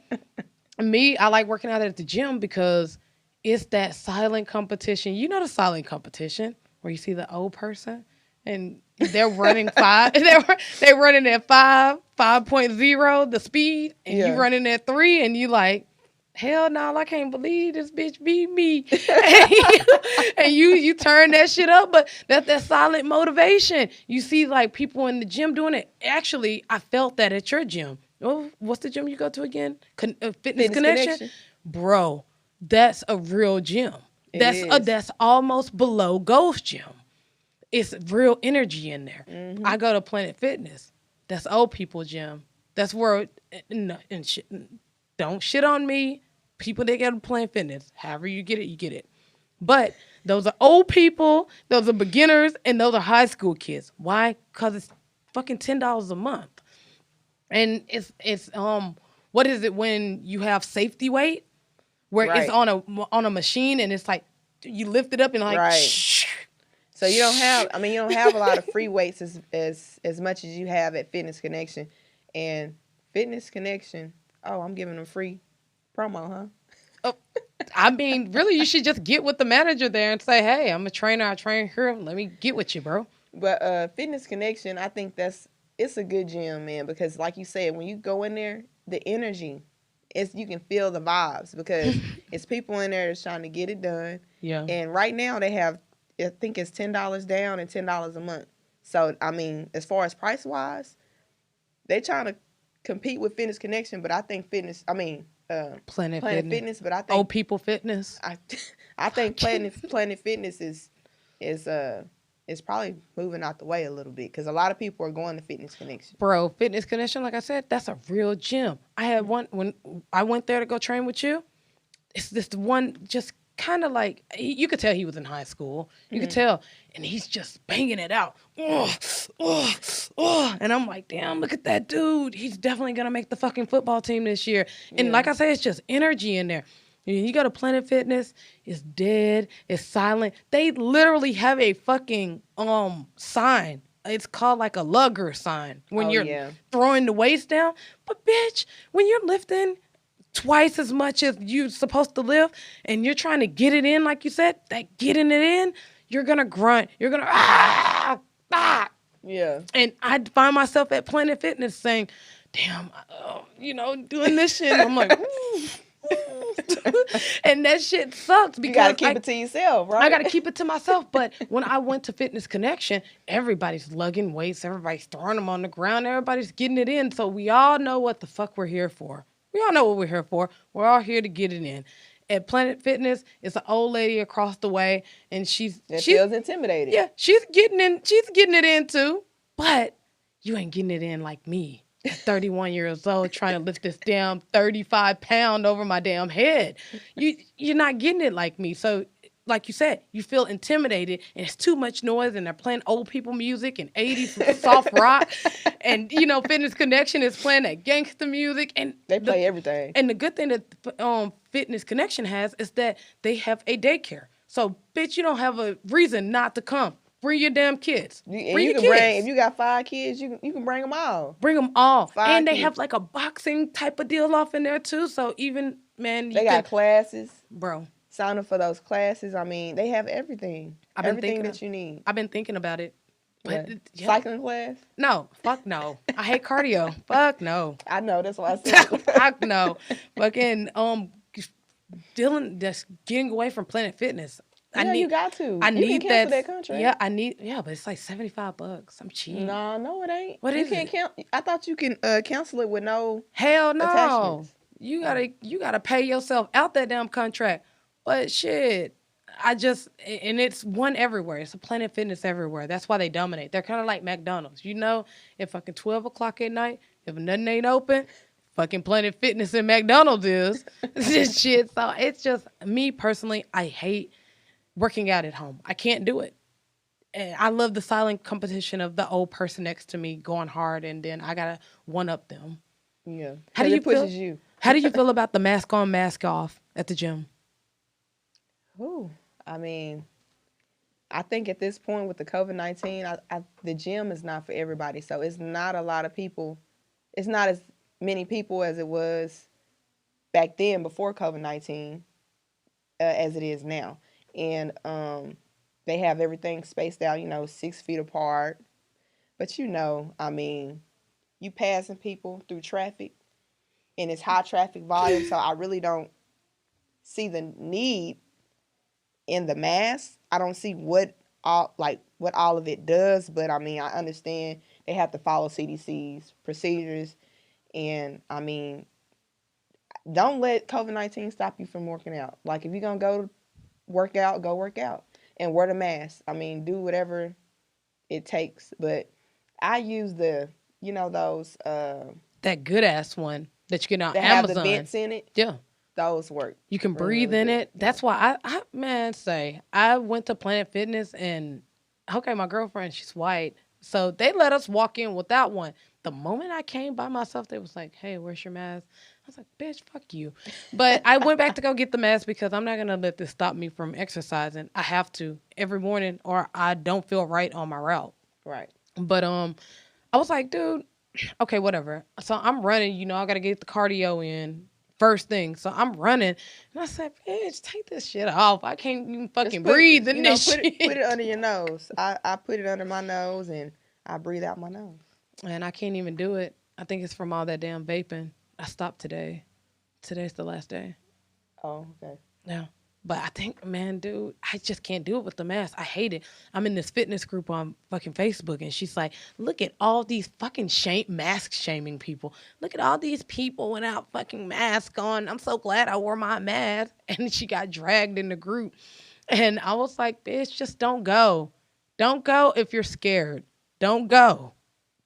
[SPEAKER 1] me, I like working out at the gym because it's that silent competition. You know the silent competition where you see the old person and they're running five. They're running at 5.0 the speed, and you
[SPEAKER 2] yeah.
[SPEAKER 1] running at 3, and you like, hell no, I can't believe this bitch beat me. And you turn that shit up, but that's that silent motivation. You see like people in the gym doing it. Actually, I felt that at your gym. Oh, what's the gym you go to again? Fitness
[SPEAKER 2] Fitness
[SPEAKER 1] Connection,
[SPEAKER 2] connection.
[SPEAKER 1] bro. That's a real gym.
[SPEAKER 2] It is.
[SPEAKER 1] That's almost below Ghost Gym. It's real energy in there. I
[SPEAKER 2] Hmm.
[SPEAKER 1] go to Planet Fitness. That's old people gym. That's where no, and shit, don't shit on me. People that get to Planet Fitness, however you get it, you get it. But those are old people, those are beginners, and those are high school kids. Why? Because it's fucking $10 a month. And it's what is it when you have safety weight where it's
[SPEAKER 2] Right.
[SPEAKER 1] on a machine and it's like you lift it up and like
[SPEAKER 2] Right. So you don't have. I mean, you don't have a lot of free weights as much as you have at Fitness Connection, and Fitness Connection. Oh, I'm giving them free promo, huh?
[SPEAKER 1] Oh, I mean, really, you should just get with the manager there and say, "Hey, I'm a trainer. I train here. Let me get with you, bro."
[SPEAKER 2] But Fitness Connection, I think it's a good gym, man, because like you said, when you go in there, the energy, it's you can feel the vibes because it's people in there that's trying to get it done.
[SPEAKER 1] Yeah,
[SPEAKER 2] And right now they have, I think it's $10 down and $10 a month. So I mean, as far as price wise, they trying to compete with Fitness Connection, but I think
[SPEAKER 1] Planet
[SPEAKER 2] Planet
[SPEAKER 1] Fitness,
[SPEAKER 2] Fitness, but I think
[SPEAKER 1] old people fitness,
[SPEAKER 2] I I think Planet Fitness is is probably moving out the way a little bit because a lot of people are going to Fitness Connection.
[SPEAKER 1] bro. Fitness Connection, like I said, that's a real gym. I had one when I went there to go train with you. It's this one just kind of like you could tell he was in high school. You could
[SPEAKER 2] Hmm.
[SPEAKER 1] tell, and he's just banging it out. Oh, oh, oh. And I'm like, damn, look at that dude. He's definitely gonna make the fucking football team this year. And
[SPEAKER 2] Yeah.
[SPEAKER 1] like I say, it's just energy in there. You go to Planet Fitness, it's dead, it's silent. They literally have a fucking sign. It's called like a lugger sign when
[SPEAKER 2] Oh
[SPEAKER 1] you're
[SPEAKER 2] yeah.
[SPEAKER 1] throwing the weights down. But bitch, when you're lifting twice as much as you're supposed to lift and you're trying to get it in, like you said, that getting it in, you're gonna grunt. You're gonna
[SPEAKER 2] Yeah.
[SPEAKER 1] and I find myself at Planet Fitness saying, damn, doing this shit. And I'm like, and that shit sucks
[SPEAKER 2] You got to
[SPEAKER 1] because
[SPEAKER 2] keep it to yourself,
[SPEAKER 1] I
[SPEAKER 2] right?
[SPEAKER 1] got to keep it to myself. But when I went to Fitness Connection, everybody's lugging weights, everybody's throwing them on the ground, everybody's getting it in. So we all know what the fuck we're here for. We all know what we're here for. We're all here to get it in. At Planet Fitness, it's an old lady across the way, and
[SPEAKER 2] It
[SPEAKER 1] she's
[SPEAKER 2] feels intimidated.
[SPEAKER 1] yeah, she's getting in. She's getting it in too. But you ain't getting it in like me at 31 years old trying to lift this damn 35-pound over my damn head. You're not getting it like me. So like you said, you feel intimidated and it's too much noise and they're playing old people music and 80s soft rock. And Fitness Connection is playing that gangster music and
[SPEAKER 2] They play everything.
[SPEAKER 1] the good thing that Fitness Connection has is that they have a daycare. So bitch, you don't have a reason not to come. Bring your damn kids.
[SPEAKER 2] And
[SPEAKER 1] Bring
[SPEAKER 2] you
[SPEAKER 1] your
[SPEAKER 2] can bring,
[SPEAKER 1] kids.
[SPEAKER 2] if you got 5 kids, you can bring them all.
[SPEAKER 1] Bring them all.
[SPEAKER 2] Five
[SPEAKER 1] And they
[SPEAKER 2] kids.
[SPEAKER 1] have like a boxing type of deal off in there too. So even man, you
[SPEAKER 2] They
[SPEAKER 1] can,
[SPEAKER 2] got classes.
[SPEAKER 1] bro.
[SPEAKER 2] Sign up for those classes. I mean, they have everything.
[SPEAKER 1] I've been
[SPEAKER 2] Everything
[SPEAKER 1] thinking of,
[SPEAKER 2] that you need.
[SPEAKER 1] I've been thinking about it, but
[SPEAKER 2] What?
[SPEAKER 1] yeah,
[SPEAKER 2] Cycling class?
[SPEAKER 1] no, fuck no. I hate cardio. Fuck no.
[SPEAKER 2] I know, that's why I said
[SPEAKER 1] Fuck
[SPEAKER 2] it.
[SPEAKER 1] no. Fucking Dylan, just getting away from Planet Fitness. I
[SPEAKER 2] Yeah, you
[SPEAKER 1] need,
[SPEAKER 2] got to.
[SPEAKER 1] I
[SPEAKER 2] You can
[SPEAKER 1] need
[SPEAKER 2] cancel
[SPEAKER 1] that.
[SPEAKER 2] that
[SPEAKER 1] Yeah,
[SPEAKER 2] contract.
[SPEAKER 1] I need. Yeah, but it's like $75. I'm cheap.
[SPEAKER 2] No, no, it ain't.
[SPEAKER 1] What
[SPEAKER 2] You
[SPEAKER 1] is
[SPEAKER 2] can't
[SPEAKER 1] it?
[SPEAKER 2] count. I thought you can cancel it with no
[SPEAKER 1] Hell no.
[SPEAKER 2] attachments. Oh,
[SPEAKER 1] You gotta pay yourself out that damn contract. But shit, and it's one everywhere. It's a Planet Fitness everywhere. That's why they dominate. They're kind of like McDonald's. You know, if fucking 12 o'clock at night, if nothing ain't open, fucking Planet Fitness and McDonald's is this shit. So it's just me personally. I hate working out at home. I can't do it. And I love the silent competition of the old person next to me going hard, and then I gotta one up them.
[SPEAKER 2] yeah,
[SPEAKER 1] How do
[SPEAKER 2] because
[SPEAKER 1] you
[SPEAKER 2] it
[SPEAKER 1] feel?
[SPEAKER 2] pushes you.
[SPEAKER 1] How do you feel about the mask on, mask off at the gym?
[SPEAKER 2] Ooh, I mean, I think at this point with the COVID-19, the gym is not for everybody. So it's not a lot of people. It's not as many people as it was back then before COVID-19 as it is now. And they have everything spaced out, 6 feet apart. But I mean, you passing people through traffic and it's high traffic volume. So I really don't see the need in the mask. I don't see what all of it does, but I mean, I understand they have to follow CDC's procedures, and I mean, don't let COVID-19 stop you from working out. Like if you're gonna go work out and wear the mask. I mean, do whatever it takes. But I use those
[SPEAKER 1] That good ass one that you get on
[SPEAKER 2] that have the
[SPEAKER 1] Amazon.
[SPEAKER 2] vents in it.
[SPEAKER 1] Yeah.
[SPEAKER 2] Those work
[SPEAKER 1] You can
[SPEAKER 2] really,
[SPEAKER 1] breathe
[SPEAKER 2] really
[SPEAKER 1] in
[SPEAKER 2] good.
[SPEAKER 1] it. That's why I went to Planet Fitness and okay, my girlfriend, she's white. So they let us walk in without one. The moment I came by myself, they was like, hey, where's your mask? I was like, bitch, fuck you. But I went back to go get the mask because I'm not gonna let this stop me from exercising. I have to every morning or I don't feel right on my route.
[SPEAKER 2] Right.
[SPEAKER 1] But I was like, dude, okay, whatever. So I'm running, I gotta get the cardio in first thing. So I'm running. And I said, bitch, take this shit off. I can't even
[SPEAKER 2] Just
[SPEAKER 1] fucking
[SPEAKER 2] put
[SPEAKER 1] breathe in this
[SPEAKER 2] put it
[SPEAKER 1] shit.
[SPEAKER 2] under your nose. I put it under my nose and I breathe out my nose.
[SPEAKER 1] And I can't even do it. I think it's from all that damn vaping. I stopped today. Today's the last day.
[SPEAKER 2] Oh, okay.
[SPEAKER 1] Yeah. But I think, man, dude, I just can't do it with the mask. I hate it. I'm in this fitness group on fucking Facebook, and she's like, look at all these fucking mask shaming people. Look at all these people without fucking mask on. I'm so glad I wore my mask. And she got dragged in the group. And I was like, bitch, just don't go. Don't go if you're scared. Don't go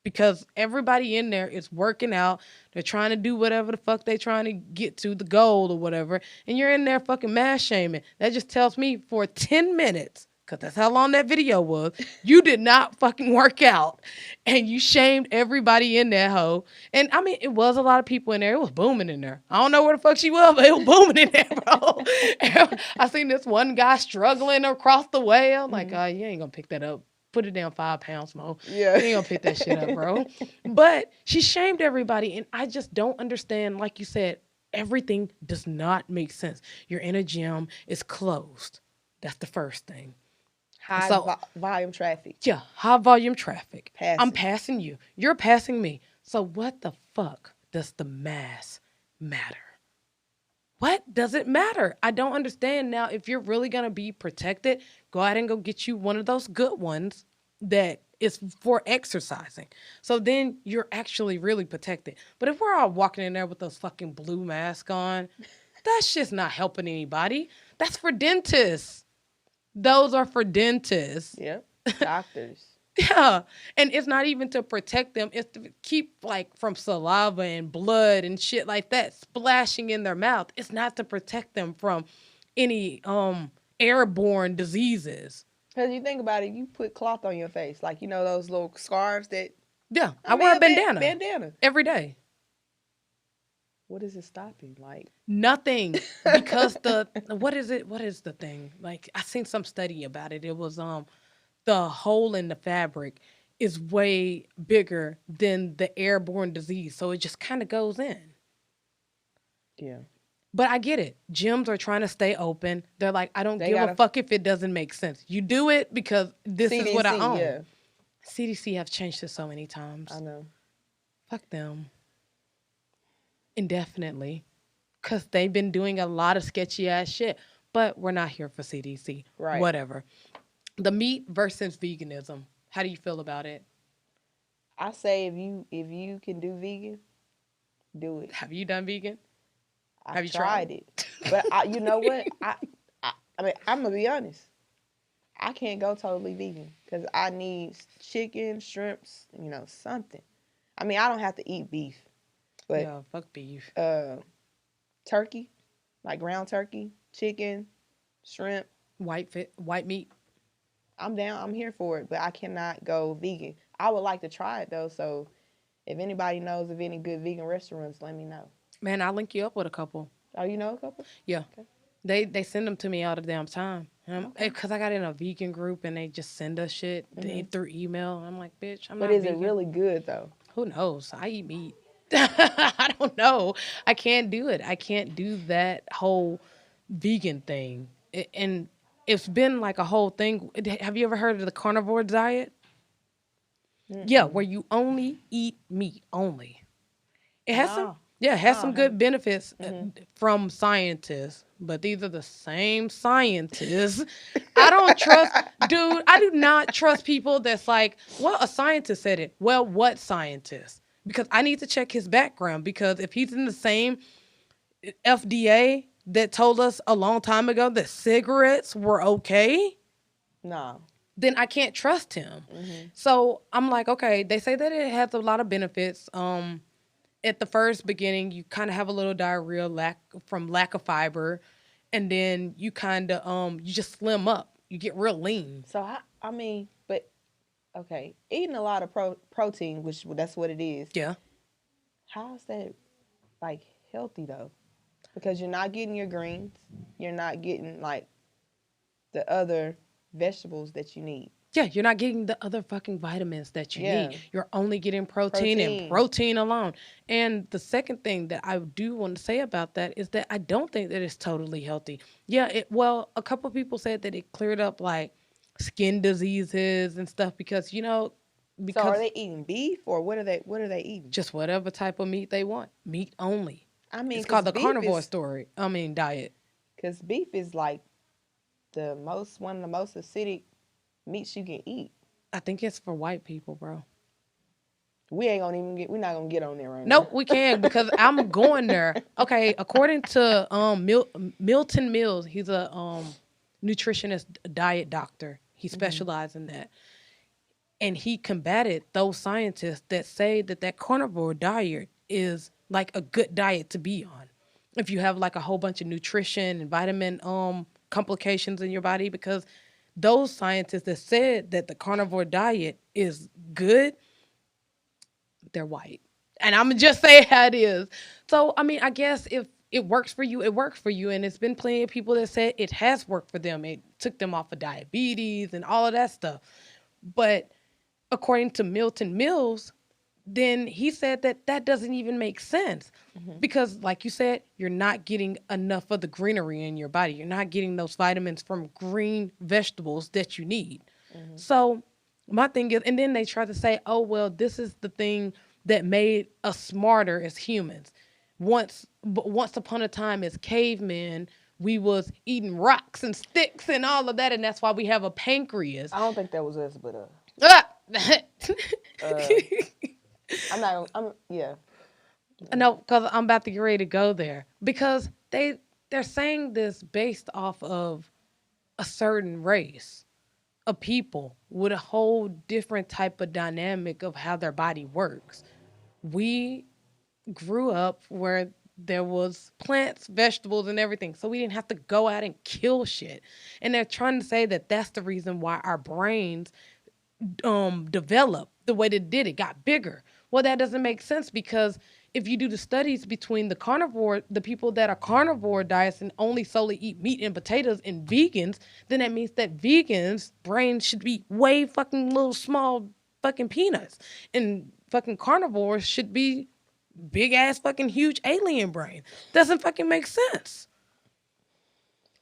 [SPEAKER 1] because everybody in there is working out. They're trying to do whatever the fuck they trying to get to, the goal or whatever. And you're in there fucking mass shaming. That just tells me for 10 minutes, because that's how long that video was, you did not fucking work out. And you shamed everybody in that hoe. And I mean, it was a lot of people in there. It was booming in there. I don't know where the fuck she was, but it was booming in there, bro. I seen this one guy struggling across the way. I'm like,
[SPEAKER 2] Mm-hmm.
[SPEAKER 1] oh, you ain't gonna pick that up. Put it down 5 pounds more.
[SPEAKER 2] Yeah.
[SPEAKER 1] You ain't gonna pick that shit up, bro. But she shamed everybody, and I just don't understand. Like you said, everything does not make sense. You're in a gym, it's closed. That's the first thing.
[SPEAKER 2] High
[SPEAKER 1] So
[SPEAKER 2] volume traffic.
[SPEAKER 1] yeah, high volume traffic. I'm
[SPEAKER 2] Passing.
[SPEAKER 1] passing you. You're passing me. So what the fuck does the mass matter? What does it matter? I don't understand now. If you're really gonna be protected, go out and go get you one of those good ones that is for exercising. So then you're actually really protected. But if we're all walking in there with those fucking blue masks on, that's just not helping anybody. That's for dentists. Those are for dentists.
[SPEAKER 2] Yep. Doctors.
[SPEAKER 1] Yeah. And it's not even to protect them, it's to keep like from saliva and blood and shit like that splashing in their mouth. It's not to protect them from any airborne diseases.
[SPEAKER 2] Because you think about it, you put cloth on your face. Like, those little scarves that,
[SPEAKER 1] Yeah. I
[SPEAKER 2] I
[SPEAKER 1] wear
[SPEAKER 2] mean,
[SPEAKER 1] a
[SPEAKER 2] a
[SPEAKER 1] bandana
[SPEAKER 2] bandana.
[SPEAKER 1] every day.
[SPEAKER 2] What is it stopping? Like,
[SPEAKER 1] Nothing. Because the what is it? What is the thing? Like I seen some study about it. It was the hole in the fabric is way bigger than the airborne disease. So it just kind of goes in.
[SPEAKER 2] yeah.
[SPEAKER 1] But I get it. Gyms are trying to stay open. They're like, I don't
[SPEAKER 2] They
[SPEAKER 1] give a
[SPEAKER 2] got a
[SPEAKER 1] fuck if it doesn't make sense. You do it because this is what I
[SPEAKER 2] CDC.
[SPEAKER 1] own.
[SPEAKER 2] Yeah,
[SPEAKER 1] CDC have changed it so many
[SPEAKER 2] I
[SPEAKER 1] times.
[SPEAKER 2] know.
[SPEAKER 1] Fuck them indefinitely because they've been doing a lot of sketchy ass shit. But we're not here for CDC.
[SPEAKER 2] Right.
[SPEAKER 1] Whatever. The meat versus veganism. How do you feel about it?
[SPEAKER 2] I say if you can do vegan, do it.
[SPEAKER 1] Have you done vegan? Have
[SPEAKER 2] I've
[SPEAKER 1] you tried
[SPEAKER 2] tried
[SPEAKER 1] it?
[SPEAKER 2] it, but you know what? I mean, I'm gonna be honest. I can't go totally vegan because I need chicken, shrimps, something. I mean, I don't have to eat beef, but
[SPEAKER 1] Yeah, fuck beef.
[SPEAKER 2] turkey, like ground turkey, chicken, shrimp.
[SPEAKER 1] White meat.
[SPEAKER 2] I'm down. I'm here for it, but I cannot go vegan. I would like to try it though. So if anybody knows of any good vegan restaurants, let me know.
[SPEAKER 1] Man, I'll link you up with a couple.
[SPEAKER 2] Oh, you know a couple?
[SPEAKER 1] Yeah.
[SPEAKER 2] Okay.
[SPEAKER 1] They send them to me all the damn time.
[SPEAKER 2] Okay.
[SPEAKER 1] Because I got in a vegan group and they just send us shit
[SPEAKER 2] Hmm.
[SPEAKER 1] through email. I'm like, bitch, I'm
[SPEAKER 2] But
[SPEAKER 1] not
[SPEAKER 2] is it
[SPEAKER 1] vegan.
[SPEAKER 2] really good though?
[SPEAKER 1] Who knows? I eat meat. I don't know. I can't do it. I can't do that whole vegan thing. And it's been like a whole thing. Have you ever heard of the carnivore diet? Yeah,
[SPEAKER 2] Mm-mm.
[SPEAKER 1] where you only eat meat only. It has some,
[SPEAKER 2] No,
[SPEAKER 1] yeah, it has
[SPEAKER 2] I
[SPEAKER 1] some
[SPEAKER 2] don't have.
[SPEAKER 1] good benefits
[SPEAKER 2] Hmm.
[SPEAKER 1] from scientists, but these are the same scientists. I don't trust, dude. I do not trust people that's like, well, a scientist said it. Well, what scientist? Because I need to check his background. Because if he's in the same FDA that told us a long time ago that cigarettes were okay,
[SPEAKER 2] No.
[SPEAKER 1] then I can't trust him.
[SPEAKER 2] Hmm.
[SPEAKER 1] So I'm like, okay, they say that it has a lot of benefits. At the first beginning, you kind of have a little diarrhea from lack of fiber, and then you kind of you just slim up. You get real lean.
[SPEAKER 2] So I mean, but okay, eating a lot of protein, which that's what it is.
[SPEAKER 1] Yeah.
[SPEAKER 2] How is that like healthy though? Because you're not getting your greens, you're not getting like the other vegetables that you need.
[SPEAKER 1] Yeah, you're not getting the other fucking vitamins that you need.
[SPEAKER 2] Yeah,
[SPEAKER 1] You're only getting protein and
[SPEAKER 2] protein.
[SPEAKER 1] protein alone. And the second thing that I do want to say about that is that I don't think that it's totally healthy. Yeah, well, a couple people said that it cleared up like skin diseases and stuff because
[SPEAKER 2] So are
[SPEAKER 1] because
[SPEAKER 2] they eating beef or what are they eating?
[SPEAKER 1] just whatever type of meat they want, meat only.
[SPEAKER 2] I mean,
[SPEAKER 1] It's called
[SPEAKER 2] cause
[SPEAKER 1] the
[SPEAKER 2] beef
[SPEAKER 1] carnivore
[SPEAKER 2] is
[SPEAKER 1] story. I mean diet.
[SPEAKER 2] cause beef is like the most one of the most acidic meats you can eat.
[SPEAKER 1] I think it's for white people, bro.
[SPEAKER 2] We're not gonna get on there right now.
[SPEAKER 1] Nope, we can because I'm going there. Okay, according to Milton Mills, he's a nutritionist, diet doctor. He
[SPEAKER 2] Hmm.
[SPEAKER 1] specializes in that, and he combated those scientists that say that carnivore diet is like a good diet to be on. If you have like a whole bunch of nutrition and vitamin complications in your body, because those scientists that said that the carnivore diet is good, they're white. And I'm gonna just say how it is. So I mean, I guess if it works for you, it works for you. And it's been plenty of people that said it has worked for them. It took them off of diabetes and all of that stuff. But according to Milton Mills, then he said that that doesn't even make sense
[SPEAKER 2] Hmm.
[SPEAKER 1] because, like you said, you're not getting enough of the greenery in your body. You're not getting those vitamins from green vegetables that you need.
[SPEAKER 2] Hmm.
[SPEAKER 1] So my thing is, and then they try to say, oh well, this is the thing that made us smarter as humans. Once upon a time, as cavemen, we was eating rocks and sticks and all of that, and that's why we have a pancreas.
[SPEAKER 2] I don't think that was us, but
[SPEAKER 1] Ah!
[SPEAKER 2] uh, I'm not. I'm yeah.
[SPEAKER 1] No, because I'm about to get ready to go there because they're saying this based off of a certain race of people with a whole different type of dynamic of how their body works. We grew up where there was plants, vegetables, and everything, so we didn't have to go out and kill shit. And they're trying to say that that's the reason why our brains developed the way that it did. It got bigger. Well, that doesn't make sense because if you do the studies between the people that are carnivore diets and only solely eat meat and potatoes and vegans, then that means that vegans' brains should be way fucking little small fucking peanuts. And fucking carnivores should be big ass fucking huge alien brain. Doesn't fucking make sense.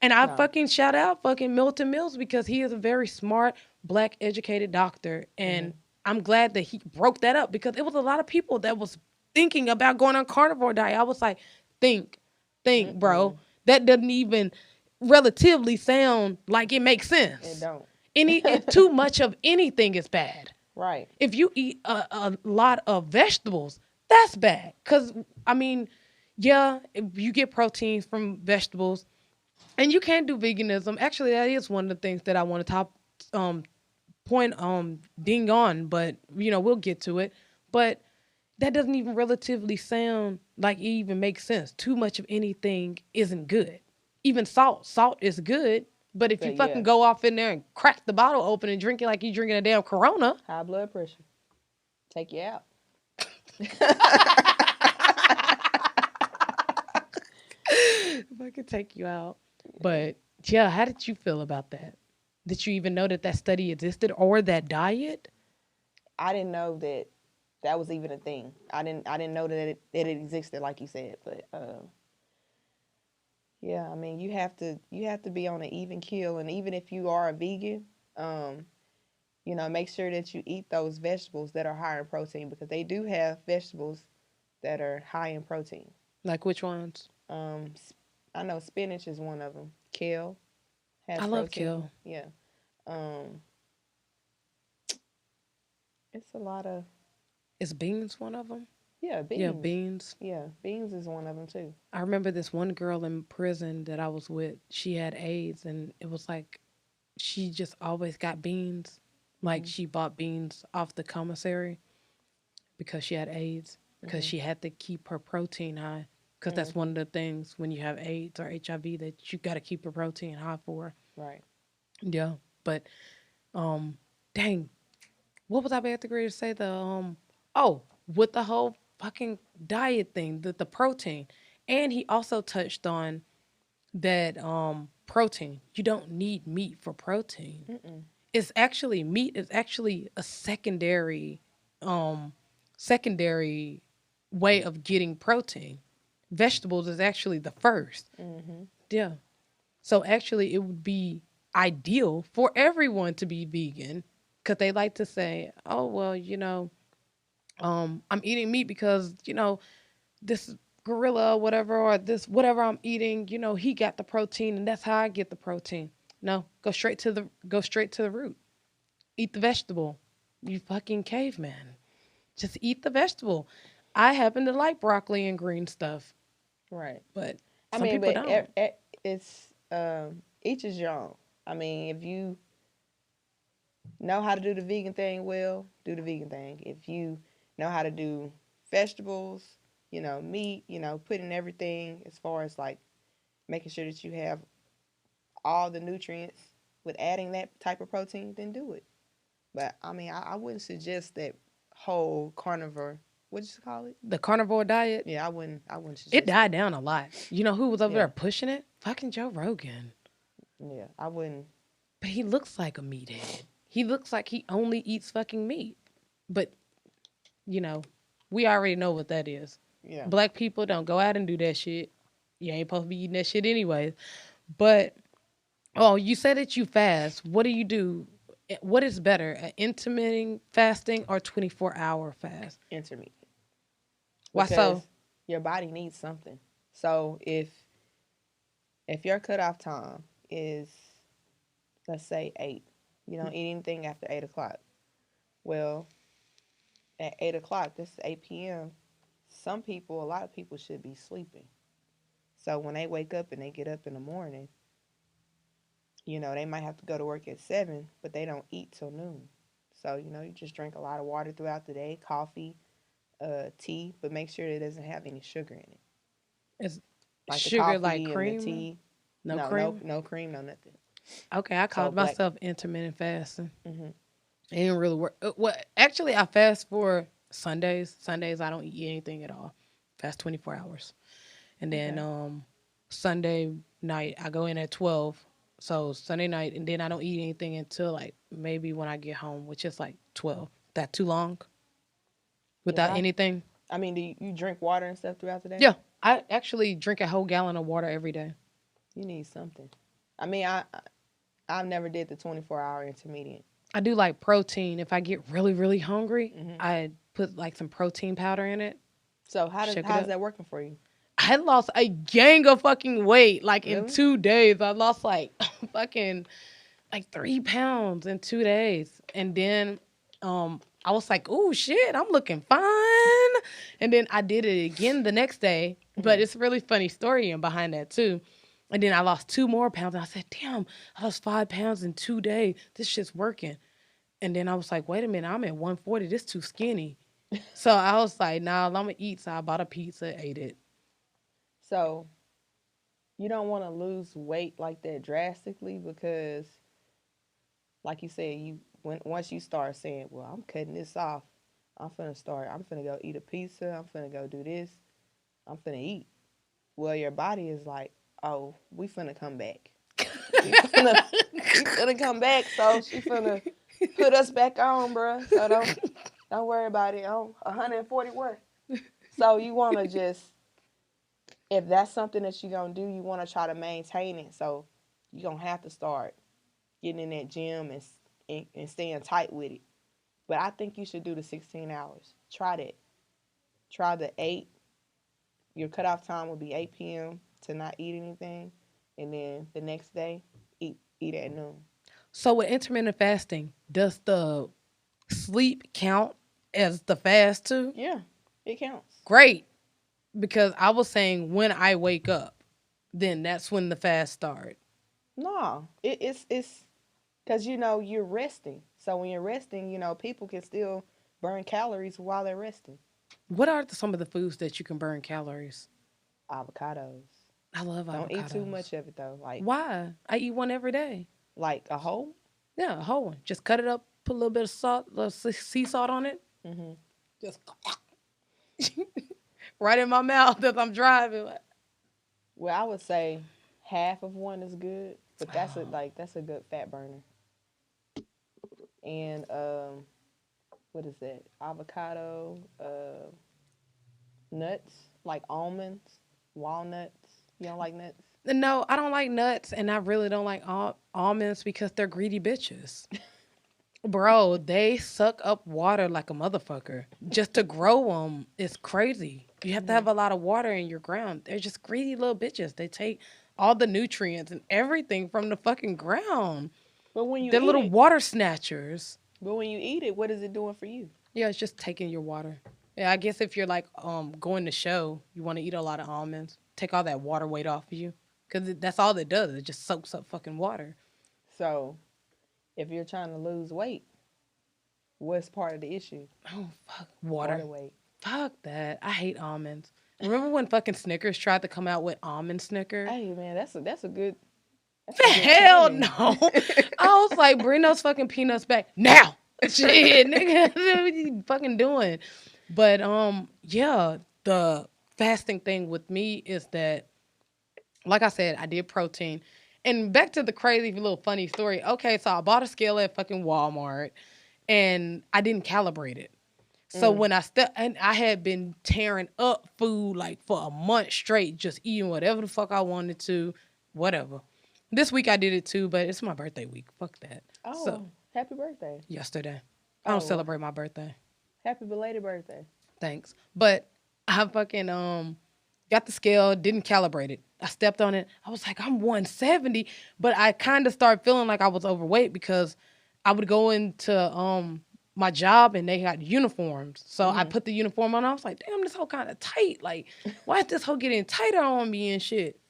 [SPEAKER 1] And I
[SPEAKER 2] No.
[SPEAKER 1] fucking shout out fucking Milton Mills because he is a very smart, black, educated doctor.
[SPEAKER 2] Mm-hmm.
[SPEAKER 1] And I'm glad that he broke that up because it was a lot of people that was thinking about going on carnivore diet. I was like, think, bro.
[SPEAKER 2] Mm-mm.
[SPEAKER 1] That doesn't even relatively sound like it makes
[SPEAKER 2] It
[SPEAKER 1] sense.
[SPEAKER 2] don't.
[SPEAKER 1] Too much of anything is bad.
[SPEAKER 2] Right.
[SPEAKER 1] If you eat a lot of vegetables, that's bad. Cause I mean, yeah, if you get protein from vegetables, and you can do veganism. Actually, that is one of the things that I want to top um point ding on, but we'll get to it. But that doesn't even relatively sound like it even makes sense. Too much of anything isn't good. Even salt is good. But if you
[SPEAKER 2] But
[SPEAKER 1] fucking
[SPEAKER 2] yeah,
[SPEAKER 1] go off in there and crack the bottle open and drink it like you drinking a damn Corona,
[SPEAKER 2] high blood pressure. Take you out.
[SPEAKER 1] if I could take you out. But yeah, how did you feel about that? Did you even know that that study existed or that diet?
[SPEAKER 2] I didn't know that that was even a thing. I didn't know that it existed like you said. But yeah, I mean you have to be on an even keel, and even if you are a vegan, um, make sure that you eat those vegetables that are high in protein because they do have vegetables that are high in protein.
[SPEAKER 1] Like which ones?
[SPEAKER 2] Um, I know spinach is one of them. Kale
[SPEAKER 1] I
[SPEAKER 2] has
[SPEAKER 1] love
[SPEAKER 2] protein.
[SPEAKER 1] kale.
[SPEAKER 2] Yeah. Um, it's a lot of
[SPEAKER 1] Is beans one of them?
[SPEAKER 2] yeah
[SPEAKER 1] Yeah,
[SPEAKER 2] beans.
[SPEAKER 1] beans.
[SPEAKER 2] Yeah, beans is one of them too.
[SPEAKER 1] I remember this one girl in prison that I was with. She had AIDS, and it was like she just always got beans. Like
[SPEAKER 2] Mhm.
[SPEAKER 1] she bought beans off the commissary because she had AIDS, because
[SPEAKER 2] Mhm.
[SPEAKER 1] she had to keep her protein high. Because
[SPEAKER 2] Mm.
[SPEAKER 1] that's one of the things when you have AIDS or HIV that you got to keep your protein high for.
[SPEAKER 2] Right.
[SPEAKER 1] Yeah, but um, dang, what was I about to agree to say? Oh, with the whole fucking diet thing, the protein, and he also touched on that protein. You don't need meat for protein.
[SPEAKER 2] Mm-mm.
[SPEAKER 1] It's actually meat is actually a um secondary way of getting protein. Vegetables is actually the first.
[SPEAKER 2] Mhm.
[SPEAKER 1] Yeah. So actually, it would be ideal for everyone to be vegan because they like to say, "Oh well, I'm eating meat because this gorilla, or whatever, or this whatever I'm eating, he got the protein, and that's how I get the protein." No, go straight to the root. Eat the vegetable. You fucking caveman. Just eat the vegetable. I happen to like broccoli and green stuff,
[SPEAKER 2] Right.
[SPEAKER 1] but
[SPEAKER 2] I
[SPEAKER 1] some
[SPEAKER 2] mean,
[SPEAKER 1] people
[SPEAKER 2] but
[SPEAKER 1] don't.
[SPEAKER 2] it's each is your own. I mean, if you know how to do the vegan thing well, do the vegan thing. If you know how to do vegetables, meat, put in everything as far as like making sure that you have all the nutrients with adding that type of protein, then do it. But I mean, I wouldn't suggest that whole carnivore. What you call it?
[SPEAKER 1] The carnivore diet,
[SPEAKER 2] Yeah, I wouldn't
[SPEAKER 1] it
[SPEAKER 2] suggest
[SPEAKER 1] died
[SPEAKER 2] that.
[SPEAKER 1] down a lot. You know who was over
[SPEAKER 2] Yeah,
[SPEAKER 1] there pushing it? Fucking Joe Rogan.
[SPEAKER 2] yeah, I wouldn't.
[SPEAKER 1] But he looks like a meathead. He looks like he only eats fucking meat. But, you know, we already know what that is.
[SPEAKER 2] Yeah,
[SPEAKER 1] Black people don't go out and do that shit. You ain't supposed to be eating that shit anyway. But, oh, you said that you fast. What do you do? What is better, an intermittent fasting or 24-hour fast?
[SPEAKER 2] intermediate
[SPEAKER 1] Why
[SPEAKER 2] because
[SPEAKER 1] so?
[SPEAKER 2] your body needs something. So if your cutoff time is, let's say, 8, you don't eat anything after 8 o'clock. Well, at 8 o'clock, this is 8 p.m. A lot of people should be sleeping. So when they wake up and they get up in the morning, they might have to go to work at 7, but they don't eat till noon. So, you just drink a lot of water throughout the day, coffee, tea, but make sure it doesn't have any sugar in it.
[SPEAKER 1] Is
[SPEAKER 2] Like the
[SPEAKER 1] sugar like
[SPEAKER 2] coffee and the
[SPEAKER 1] cream?
[SPEAKER 2] tea.
[SPEAKER 1] No
[SPEAKER 2] No, no,
[SPEAKER 1] cream?
[SPEAKER 2] no cream, no nothing.
[SPEAKER 1] Okay, I
[SPEAKER 2] So
[SPEAKER 1] called
[SPEAKER 2] black.
[SPEAKER 1] myself intermittent fasting.
[SPEAKER 2] Hmm.
[SPEAKER 1] It didn't really work. Well, actually, I fast for Sundays. Sundays, I don't eat anything at all. Fast 24 hours. And then
[SPEAKER 2] Okay.
[SPEAKER 1] Sunday night, I go in at 12. So Sunday night, and then I don't eat anything until like maybe when I get home, which is like 12. That too long
[SPEAKER 2] If
[SPEAKER 1] without
[SPEAKER 2] I
[SPEAKER 1] anything?
[SPEAKER 2] I mean, do you drink water and stuff throughout the day?
[SPEAKER 1] Yeah, I actually drink a whole gallon of water every day.
[SPEAKER 2] You need something. I mean, I never did the 24-hour intermediate.
[SPEAKER 1] I do like protein. If I get really, really hungry,
[SPEAKER 2] Hmm.
[SPEAKER 1] I put like some protein powder in it,
[SPEAKER 2] So
[SPEAKER 1] shake it
[SPEAKER 2] how's
[SPEAKER 1] up.
[SPEAKER 2] that working for you?
[SPEAKER 1] I had lost a gang of fucking weight. Like in
[SPEAKER 2] Really?
[SPEAKER 1] 2 days, I lost like fucking like 3 pounds in 2 days. And then I was like, oh shit, I'm looking fine. And then I did it again the next day. But
[SPEAKER 2] Hmm.
[SPEAKER 1] it's a really funny story and behind that too. And then I lost 2 more pounds. And I said, damn, I lost 5 pounds in 2 days. This shit's working. And then I was like, wait a minute, I'm at 140. This too skinny. So I was like, nah, I'm gonna eat. So I bought a pizza, ate it.
[SPEAKER 2] So you don't want to lose weight like that drastically because, like you said, you when once you start saying, "Well, I'm cutting this off. I'm finna start. I'm finna go eat a pizza. I'm finna go do this. I'm finna eat." Well, your body is like, "Oh, we finna come back. We finna we finna come back." So she finna put us back on, bruh. So don't worry about it. On 141. So you wanna just, if that's something that you're gonna do, you wanna try to maintain it. So you're gonna have to start getting in that gym and staying tight with it. But I think you should do the 16 hours. Try that. Try the 8. Your cutoff time will be 8 p.m. to not eat anything. And then the next day, eat at noon.
[SPEAKER 1] So with intermittent fasting, does the sleep count as the fast too?
[SPEAKER 2] Yeah, it counts.
[SPEAKER 1] Great. Because I was saying when I wake up, then that's when the fast start.
[SPEAKER 2] No, it's because you're resting. So when you're resting, people can still burn calories while they're resting.
[SPEAKER 1] What are some of the foods that you can burn calories?
[SPEAKER 2] Avocados.
[SPEAKER 1] I love
[SPEAKER 2] Don't eat too
[SPEAKER 1] avocados.
[SPEAKER 2] much of it though.
[SPEAKER 1] Why? I eat one every day.
[SPEAKER 2] Like a whole.
[SPEAKER 1] Yeah, a whole one. Just cut it up, put a little bit of salt, little sea salt on it.
[SPEAKER 2] Hmm.
[SPEAKER 1] Just right in my mouth as I'm driving.
[SPEAKER 2] Well, I would say half of one is good, but that's a good fat burner. And what is that? Avocado, nuts like almonds, walnuts. You don't like nuts?
[SPEAKER 1] No, I don't like nuts, and I really don't like almonds because they're greedy bitches. Bro, they suck up water like a motherfucker. Just to grow them is crazy. You have to
[SPEAKER 2] Hmm.
[SPEAKER 1] have a lot of water in your ground. They're just greedy little bitches. They take all the nutrients and everything from the fucking ground.
[SPEAKER 2] But when you
[SPEAKER 1] They're
[SPEAKER 2] eat
[SPEAKER 1] little
[SPEAKER 2] it,
[SPEAKER 1] water snatchers.
[SPEAKER 2] what is it doing for you?
[SPEAKER 1] Yeah, it's just taking your water. Yeah, I guess if you're like going to show, you want to eat a lot of almonds, take all that water weight off of you, because that's all it does. It just soaks up fucking water.
[SPEAKER 2] So if you're trying to lose weight, what's part of the issue?
[SPEAKER 1] Oh fuck,
[SPEAKER 2] Water
[SPEAKER 1] water.
[SPEAKER 2] weight.
[SPEAKER 1] Fuck that. I hate almonds. Remember when fucking Snickers tried to come out with almond Snicker?
[SPEAKER 2] Hey man, that's a good
[SPEAKER 1] Hell
[SPEAKER 2] candy.
[SPEAKER 1] no. I was like, bring those fucking peanuts back now. Shit, nigga, what you fucking doing? But yeah, the fasting thing with me is that, like I said, I did protein. And back to the crazy little funny story. Okay, so I bought a scale at fucking Walmart and I didn't calibrate it. So
[SPEAKER 2] Mm.
[SPEAKER 1] when and I had been tearing up food like for a month straight, just eating whatever the fuck I wanted to, whatever. This week I did it too, but it's my birthday week. Fuck that. So
[SPEAKER 2] Oh, happy birthday.
[SPEAKER 1] yesterday, I don't
[SPEAKER 2] Oh,
[SPEAKER 1] celebrate my birthday.
[SPEAKER 2] happy belated birthday.
[SPEAKER 1] Thanks, but I fucking got the scale, didn't calibrate it. I stepped on it. I was like, I'm 170, but I kind of started feeling like I was overweight because I would go into my job and they had uniforms. So I
[SPEAKER 2] Hmm.
[SPEAKER 1] put the uniform on. I was like, damn, this whole kind of tight. Like, why is this whole getting tighter on me and shit?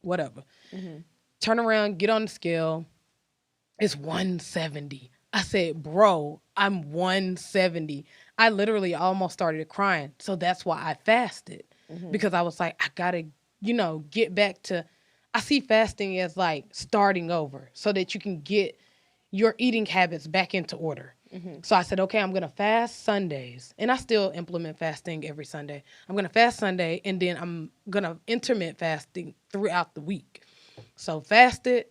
[SPEAKER 1] Whatever.
[SPEAKER 2] Hmm.
[SPEAKER 1] Turn around, get on the scale. It's 170. I said, bro, I'm 170. I literally almost started crying. So that's why I fasted
[SPEAKER 2] Hmm.
[SPEAKER 1] because I was like, I gotta, get back to. I see fasting as like starting over so that you can get your eating habits back into order.
[SPEAKER 2] Hmm.
[SPEAKER 1] So I said, okay, I'm gonna fast Sundays, and I still implement fasting every Sunday. I'm gonna fast Sunday, and then I'm gonna intermittent fasting throughout the week. So fasted,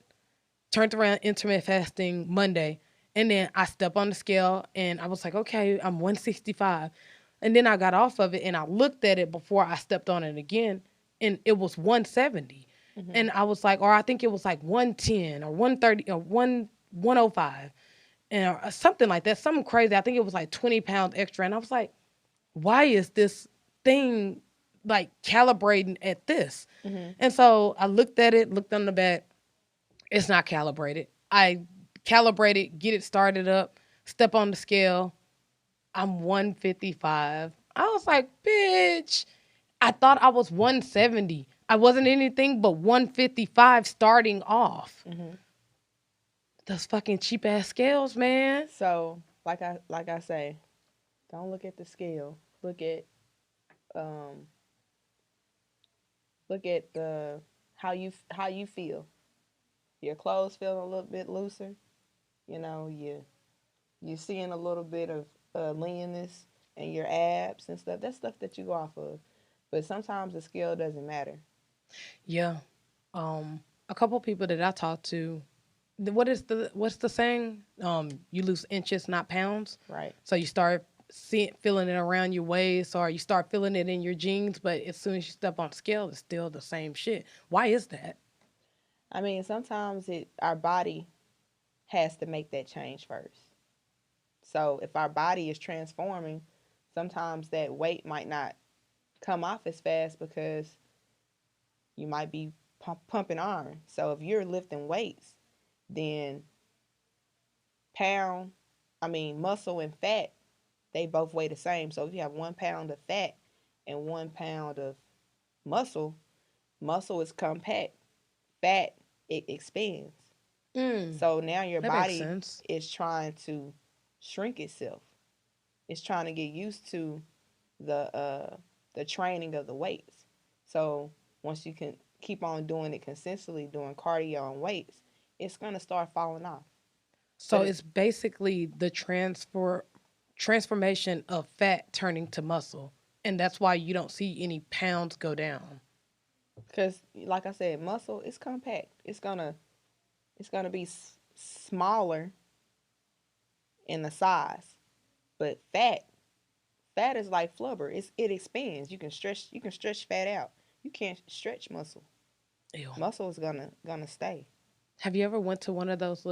[SPEAKER 1] turned around intermittent fasting Monday, and then I stepped on the scale, and I was like, okay, I'm 165. And then I got off of it and I looked at it before I stepped on it again, and it was 170.
[SPEAKER 2] Mm-hmm.
[SPEAKER 1] And I was like, or I think it was like 110 or 130 or 105 and or something like that, something crazy. I think it was like 20 pounds extra. And I was like, why is this thing like calibrating at this?
[SPEAKER 2] Mm-hmm.
[SPEAKER 1] And so I looked at it, looked on the back. It's not calibrated. I calibrate it, get it started up, step on the scale. I'm 155. I was like, bitch, I thought I was 170. I wasn't anything but 155 starting off.
[SPEAKER 2] Mm-hmm.
[SPEAKER 1] Those fucking cheap ass scales, man.
[SPEAKER 2] So, like I say, don't look at the scale. Um look at the how you feel. Your clothes feeling a little bit looser. You seeing a little bit of leanness in your abs and stuff. That's stuff that you go off of. But sometimes the scale doesn't matter.
[SPEAKER 1] Yeah. A couple people that I talked to, what's the saying? You lose inches, not pounds.
[SPEAKER 2] Right.
[SPEAKER 1] So you start feeling it around your waist, or you start feeling it in your jeans, but as soon as you step on the scale, it's still the same shit. Why is that?
[SPEAKER 2] I mean, sometimes our body has to make that change first. So if our body is transforming, sometimes that weight might not come off as fast because you might be pumping iron. So if you're lifting weights, then pound, muscle and fat, they both weigh the same. So if you have 1 pound of fat and 1 pound of muscle, muscle is compact, fat, it expands.
[SPEAKER 1] Mm,
[SPEAKER 2] So now your
[SPEAKER 1] that makes
[SPEAKER 2] body
[SPEAKER 1] sense.
[SPEAKER 2] is trying to shrink itself. It's trying to get used to the training of the weights. So once you can keep on doing it consistently, doing cardio and weights, it's gonna start falling off.
[SPEAKER 1] So
[SPEAKER 2] But it
[SPEAKER 1] it's basically the transformation of fat turning to muscle, and that's why you don't see any pounds go down.
[SPEAKER 2] because like I said, muscle is compact. It's gonna be smaller in the size, but fat is like flubber. It expands. You can stretch fat out. You can't stretch muscle.
[SPEAKER 1] Ew.
[SPEAKER 2] Muscle is gonna stay.
[SPEAKER 1] Have you ever went to one of those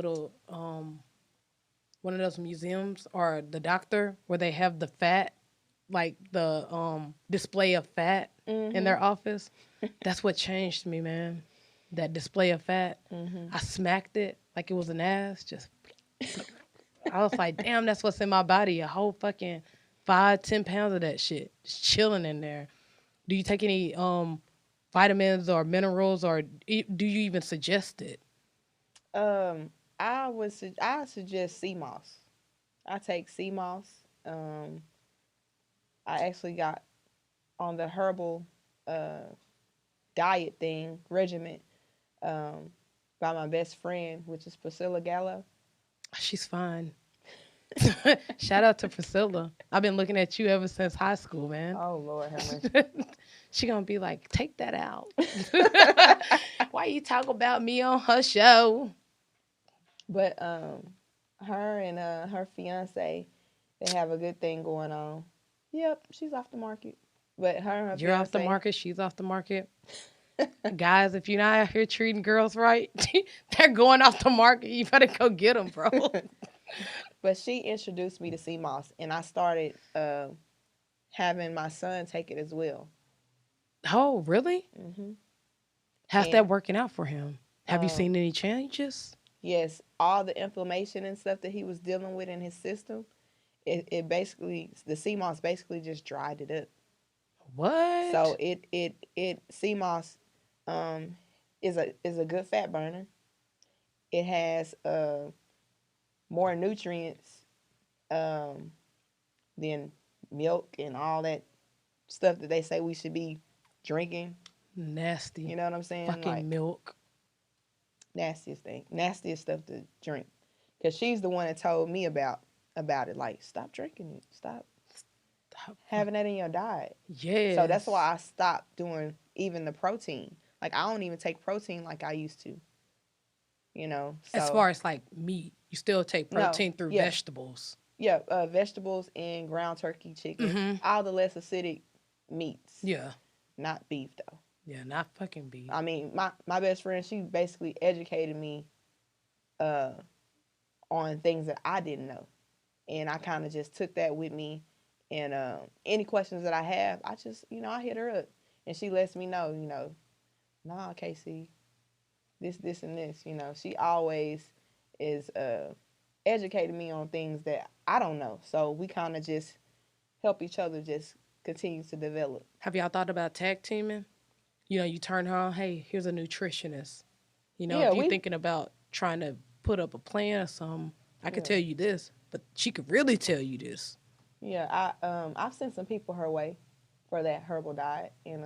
[SPEAKER 1] museums or the doctor where they have the fat, like the display of fat in
[SPEAKER 2] Mhm.
[SPEAKER 1] their office? That's what changed me, man. That display of fat.
[SPEAKER 2] Mhm.
[SPEAKER 1] I smacked it like it was an ass. Just I was like, damn, that's what's in my body. A whole fucking 5, 10 pounds of that shit just chilling in there. Do you take any vitamins or minerals, or do you even suggest it?
[SPEAKER 2] Um, I suggest Cmos. I take Cmos. Um, I actually got on the herbal uh diet thing regimen um by my best friend, which is Priscilla Gallo.
[SPEAKER 1] She's fine. Shout out to Priscilla. I've been looking at you ever since high school, man.
[SPEAKER 2] Oh Lord have mercy.
[SPEAKER 1] She gonna be like, take that out. Why you talk about me on her show?
[SPEAKER 2] But her and her fiance, they have a good thing going on. Yep, she's off the market. But her and her
[SPEAKER 1] You're off the
[SPEAKER 2] fiance,
[SPEAKER 1] market. She's off the market. Guys, if you're not out here treating girls right, they're going off the market. You better go get them, bro.
[SPEAKER 2] but she introduced me to sea moss, and I started having my son take it as well.
[SPEAKER 1] Oh, really?
[SPEAKER 2] Hmm.
[SPEAKER 1] How's
[SPEAKER 2] And
[SPEAKER 1] that working out for him? Have you
[SPEAKER 2] um,
[SPEAKER 1] seen any changes?
[SPEAKER 2] yes, all the inflammation and stuff that he was dealing with in his system, it basically the sea moss basically just dried it up. So
[SPEAKER 1] What?
[SPEAKER 2] it sea moss um, is a good fat burner. It has more nutrients um, than milk and all that stuff that they say we should be drinking.
[SPEAKER 1] Nasty.
[SPEAKER 2] You know what I'm saying? Like
[SPEAKER 1] Fucking milk.
[SPEAKER 2] nastiest thing, nastiest stuff to drink. Cause she's the one that told me about it. Like, stop drinking it. Stop having that in your diet. So that's
[SPEAKER 1] Yes.
[SPEAKER 2] why I stopped doing even the protein. Like I don't even take protein like I used to. You know.
[SPEAKER 1] As
[SPEAKER 2] So
[SPEAKER 1] far as like meat, you still take
[SPEAKER 2] no,
[SPEAKER 1] protein through
[SPEAKER 2] yeah,
[SPEAKER 1] vegetables.
[SPEAKER 2] Yeah, vegetables and ground turkey, chicken,
[SPEAKER 1] Mm-hmm.
[SPEAKER 2] all the less acidic meats,
[SPEAKER 1] Yeah.
[SPEAKER 2] not beef though.
[SPEAKER 1] Yeah, not fucking beef.
[SPEAKER 2] I mean, my best friend, she basically educated me uh, on things that I didn't know, and I kind of just took that with me. And any questions that I have, I just I hit her up, and she lets me know, nah, Casey, this and this. She always is educating me on things that I don't know. So we kind of just help each other just continue to develop.
[SPEAKER 1] Have y'all thought about tag teaming? You turn her on, hey, here's a nutritionist.
[SPEAKER 2] Yeah,
[SPEAKER 1] If you
[SPEAKER 2] we
[SPEAKER 1] thinking about trying to put up a plan or something, I could
[SPEAKER 2] yeah
[SPEAKER 1] tell you this, but she could really tell you this.
[SPEAKER 2] yeah I've sent some people her way for that herbal diet, and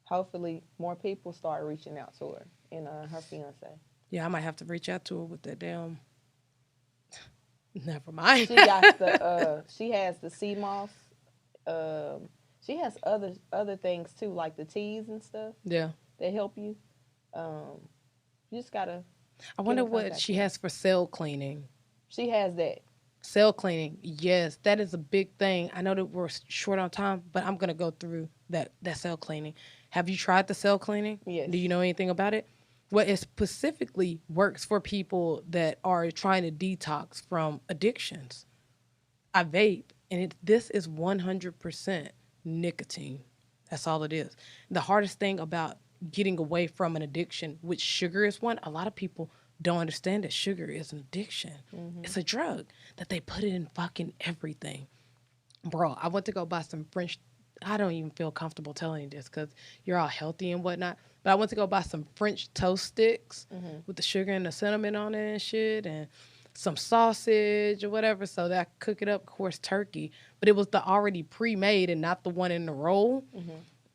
[SPEAKER 2] hopefully more people start reaching out to her and her fiance.
[SPEAKER 1] Yeah, I might have to reach out to her with that damn. Never mind.
[SPEAKER 2] She has the Cmos. Um, she has other things too, like the teas and stuff
[SPEAKER 1] Yeah.
[SPEAKER 2] that help you. Um, you just gotta
[SPEAKER 1] I
[SPEAKER 2] get
[SPEAKER 1] wonder
[SPEAKER 2] in
[SPEAKER 1] what
[SPEAKER 2] contact
[SPEAKER 1] she
[SPEAKER 2] with her.
[SPEAKER 1] has for cell cleaning.
[SPEAKER 2] She has that.
[SPEAKER 1] Cell cleaning, yes, that is a big thing. I know that we're short on time, but I'm gonna go through that cell cleaning. Have you tried the cell cleaning?
[SPEAKER 2] Yes.
[SPEAKER 1] Do you know anything about it? Well, it specifically works for people that are trying to detox from addictions. I vape, and this is 100% nicotine. That's all it is. The hardest thing about getting away from an addiction, which sugar is one, a lot of people don't understand that sugar is an addiction.
[SPEAKER 2] Mm-hmm.
[SPEAKER 1] It's a drug that they put in fucking everything. Bro, I went to go buy some French. I don't even feel comfortable telling you this because you're all healthy and whatnot. But I went to go buy some French toast sticks
[SPEAKER 2] Mm-hmm.
[SPEAKER 1] with the sugar and the cinnamon on it and shit, and some sausage or whatever, so that I could cook it up. Of course, turkey, but it was the already pre-made and not the one in the roll.
[SPEAKER 2] Mm-hmm.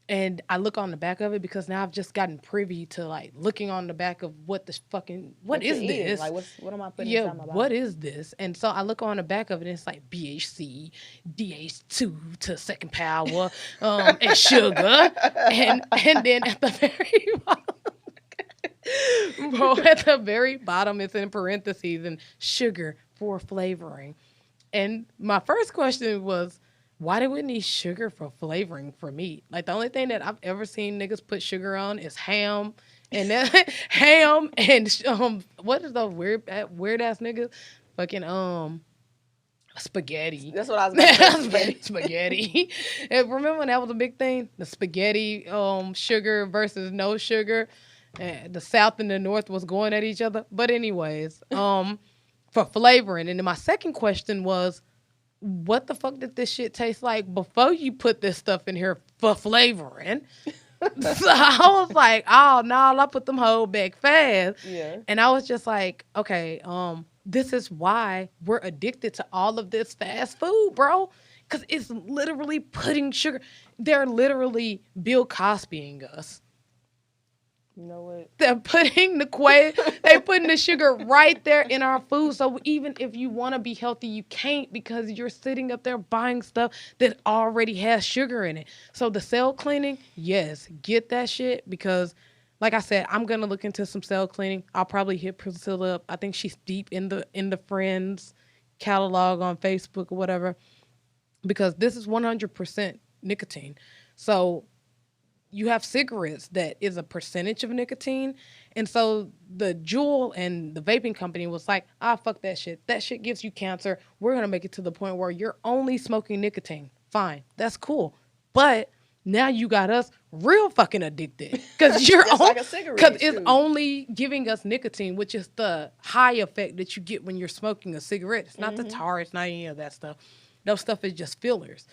[SPEAKER 1] And I look on the back of it because now I've just gotten privy to like looking on the back of what
[SPEAKER 2] What you're
[SPEAKER 1] is
[SPEAKER 2] eating?
[SPEAKER 1] this?
[SPEAKER 2] Like, what am I putting
[SPEAKER 1] Yeah,
[SPEAKER 2] inside my
[SPEAKER 1] what
[SPEAKER 2] body?
[SPEAKER 1] is this? And so I look on the back of it and it's like BHC, DH2 to second power, and sugar. And then at the very bottom, bro, at the very bottom it's in parentheses and sugar for flavoring. And my first question was, why do we need sugar for flavoring for meat? Like the only thing that I've ever seen niggas put sugar on is ham, and then ham and what is those weird ass niggas? Fucking spaghetti.
[SPEAKER 2] That's what I was about to say. Spaghetti.
[SPEAKER 1] Spaghetti. And remember when that was a big thing? The spaghetti sugar versus no sugar. And the South and the North was going at each other. But anyways, for flavoring. And then my second question was, what the fuck did this shit taste like before you put this stuff in here for flavoring? So I was like, oh no, I put them whole back fast.
[SPEAKER 2] Yeah.
[SPEAKER 1] And I was just like, okay, this is why we're addicted to all of this fast food, bro. Cause it's literally putting sugar. They're literally Bill Cosbying us.
[SPEAKER 2] You know what?
[SPEAKER 1] They're putting they're putting the sugar right there in our food. So even if you want to be healthy, you can't because you're sitting up there buying stuff that already has sugar in it. So the cell cleaning, yes, get that shit because like I said, I'm gonna look into some cell cleaning. I'll probably hit Priscilla up. I think she's deep in the friends catalog on Facebook or whatever. Because this is 100% nicotine. So you have cigarettes that is a percentage of nicotine. And so the Juul and the vaping company was like, fuck that shit. That shit gives you cancer. We're going to make it to the point where you're only smoking nicotine. Fine. That's cool. But now you got us real fucking addicted because
[SPEAKER 2] like a cigarette.
[SPEAKER 1] Because it's only giving us nicotine, which is the high effect that you get when you're smoking a cigarette. It's not the tar. It's not any of that stuff. Those stuff is just fillers.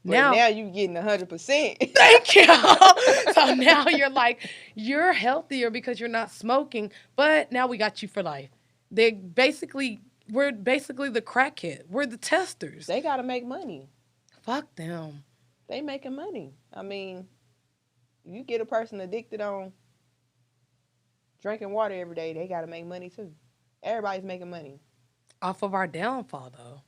[SPEAKER 2] But now you getting 100%.
[SPEAKER 1] Thank you. So now you're healthier because you're not smoking, but now we got you for life. We're basically the crackhead. We're the testers.
[SPEAKER 2] They gotta make money.
[SPEAKER 1] Fuck them.
[SPEAKER 2] They making money. I mean, you get a person addicted on drinking water every day, they gotta make money too. Everybody's making money.
[SPEAKER 1] Off of our downfall though.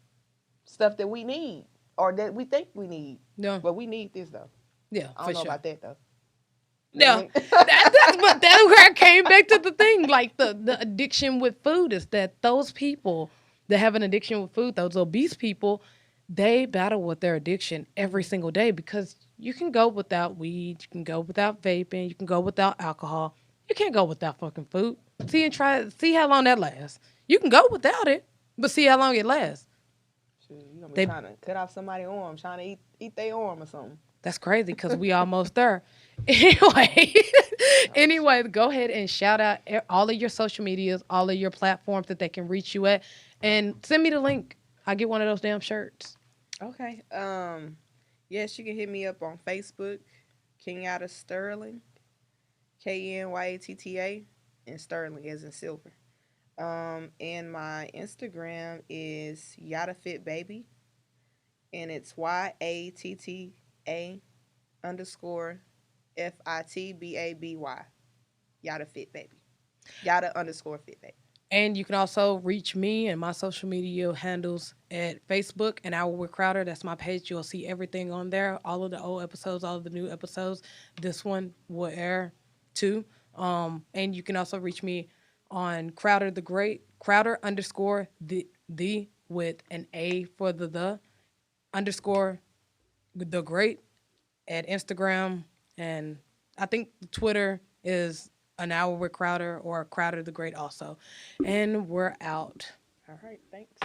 [SPEAKER 2] Stuff that we need. Or that we think we need.
[SPEAKER 1] No.
[SPEAKER 2] But we need this though.
[SPEAKER 1] Yeah,
[SPEAKER 2] I don't know about that though.
[SPEAKER 1] Yeah. That's where I came back to the thing. Like the addiction with food is that those people that have an addiction with food, those obese people, they battle with their addiction every
[SPEAKER 2] Mm.
[SPEAKER 1] single day because you can go without weed, you can go without vaping, you can go without alcohol. You can't go without fucking food. See how long that lasts. You can go without it, but see how long it lasts.
[SPEAKER 2] Shit, you gonna be
[SPEAKER 1] They
[SPEAKER 2] trying to cut off somebody's arm, trying to eat their arm or something.
[SPEAKER 1] That's crazy because we almost there. Anyway,
[SPEAKER 2] Oh,
[SPEAKER 1] anyway, go ahead and shout out all of your social medias, all of your platforms that they can reach you at, and send me the link. I'll get one of those damn shirts.
[SPEAKER 2] okay. Yes, you can hit me up on Facebook, Kenyatta Sterling, Knytta, and Sterling as in silver. And my Instagram is Yatta Fit Baby, and it's YATTA underscore FITBABY. Yatta Fit Baby. Yatta underscore Fit Baby.
[SPEAKER 1] And you can also reach me and my social media handles at Facebook and Hour with Crowder. That's my page. You'll see everything on there. All of the old episodes, all of the new episodes. This one will air too. And you can also reach me on Crowder the Great, Crowder underscore the with an A for the underscore the great at Instagram, and I think Twitter is an hour with Crowder or Crowder the Great also. And we're out.
[SPEAKER 2] All right, thanks.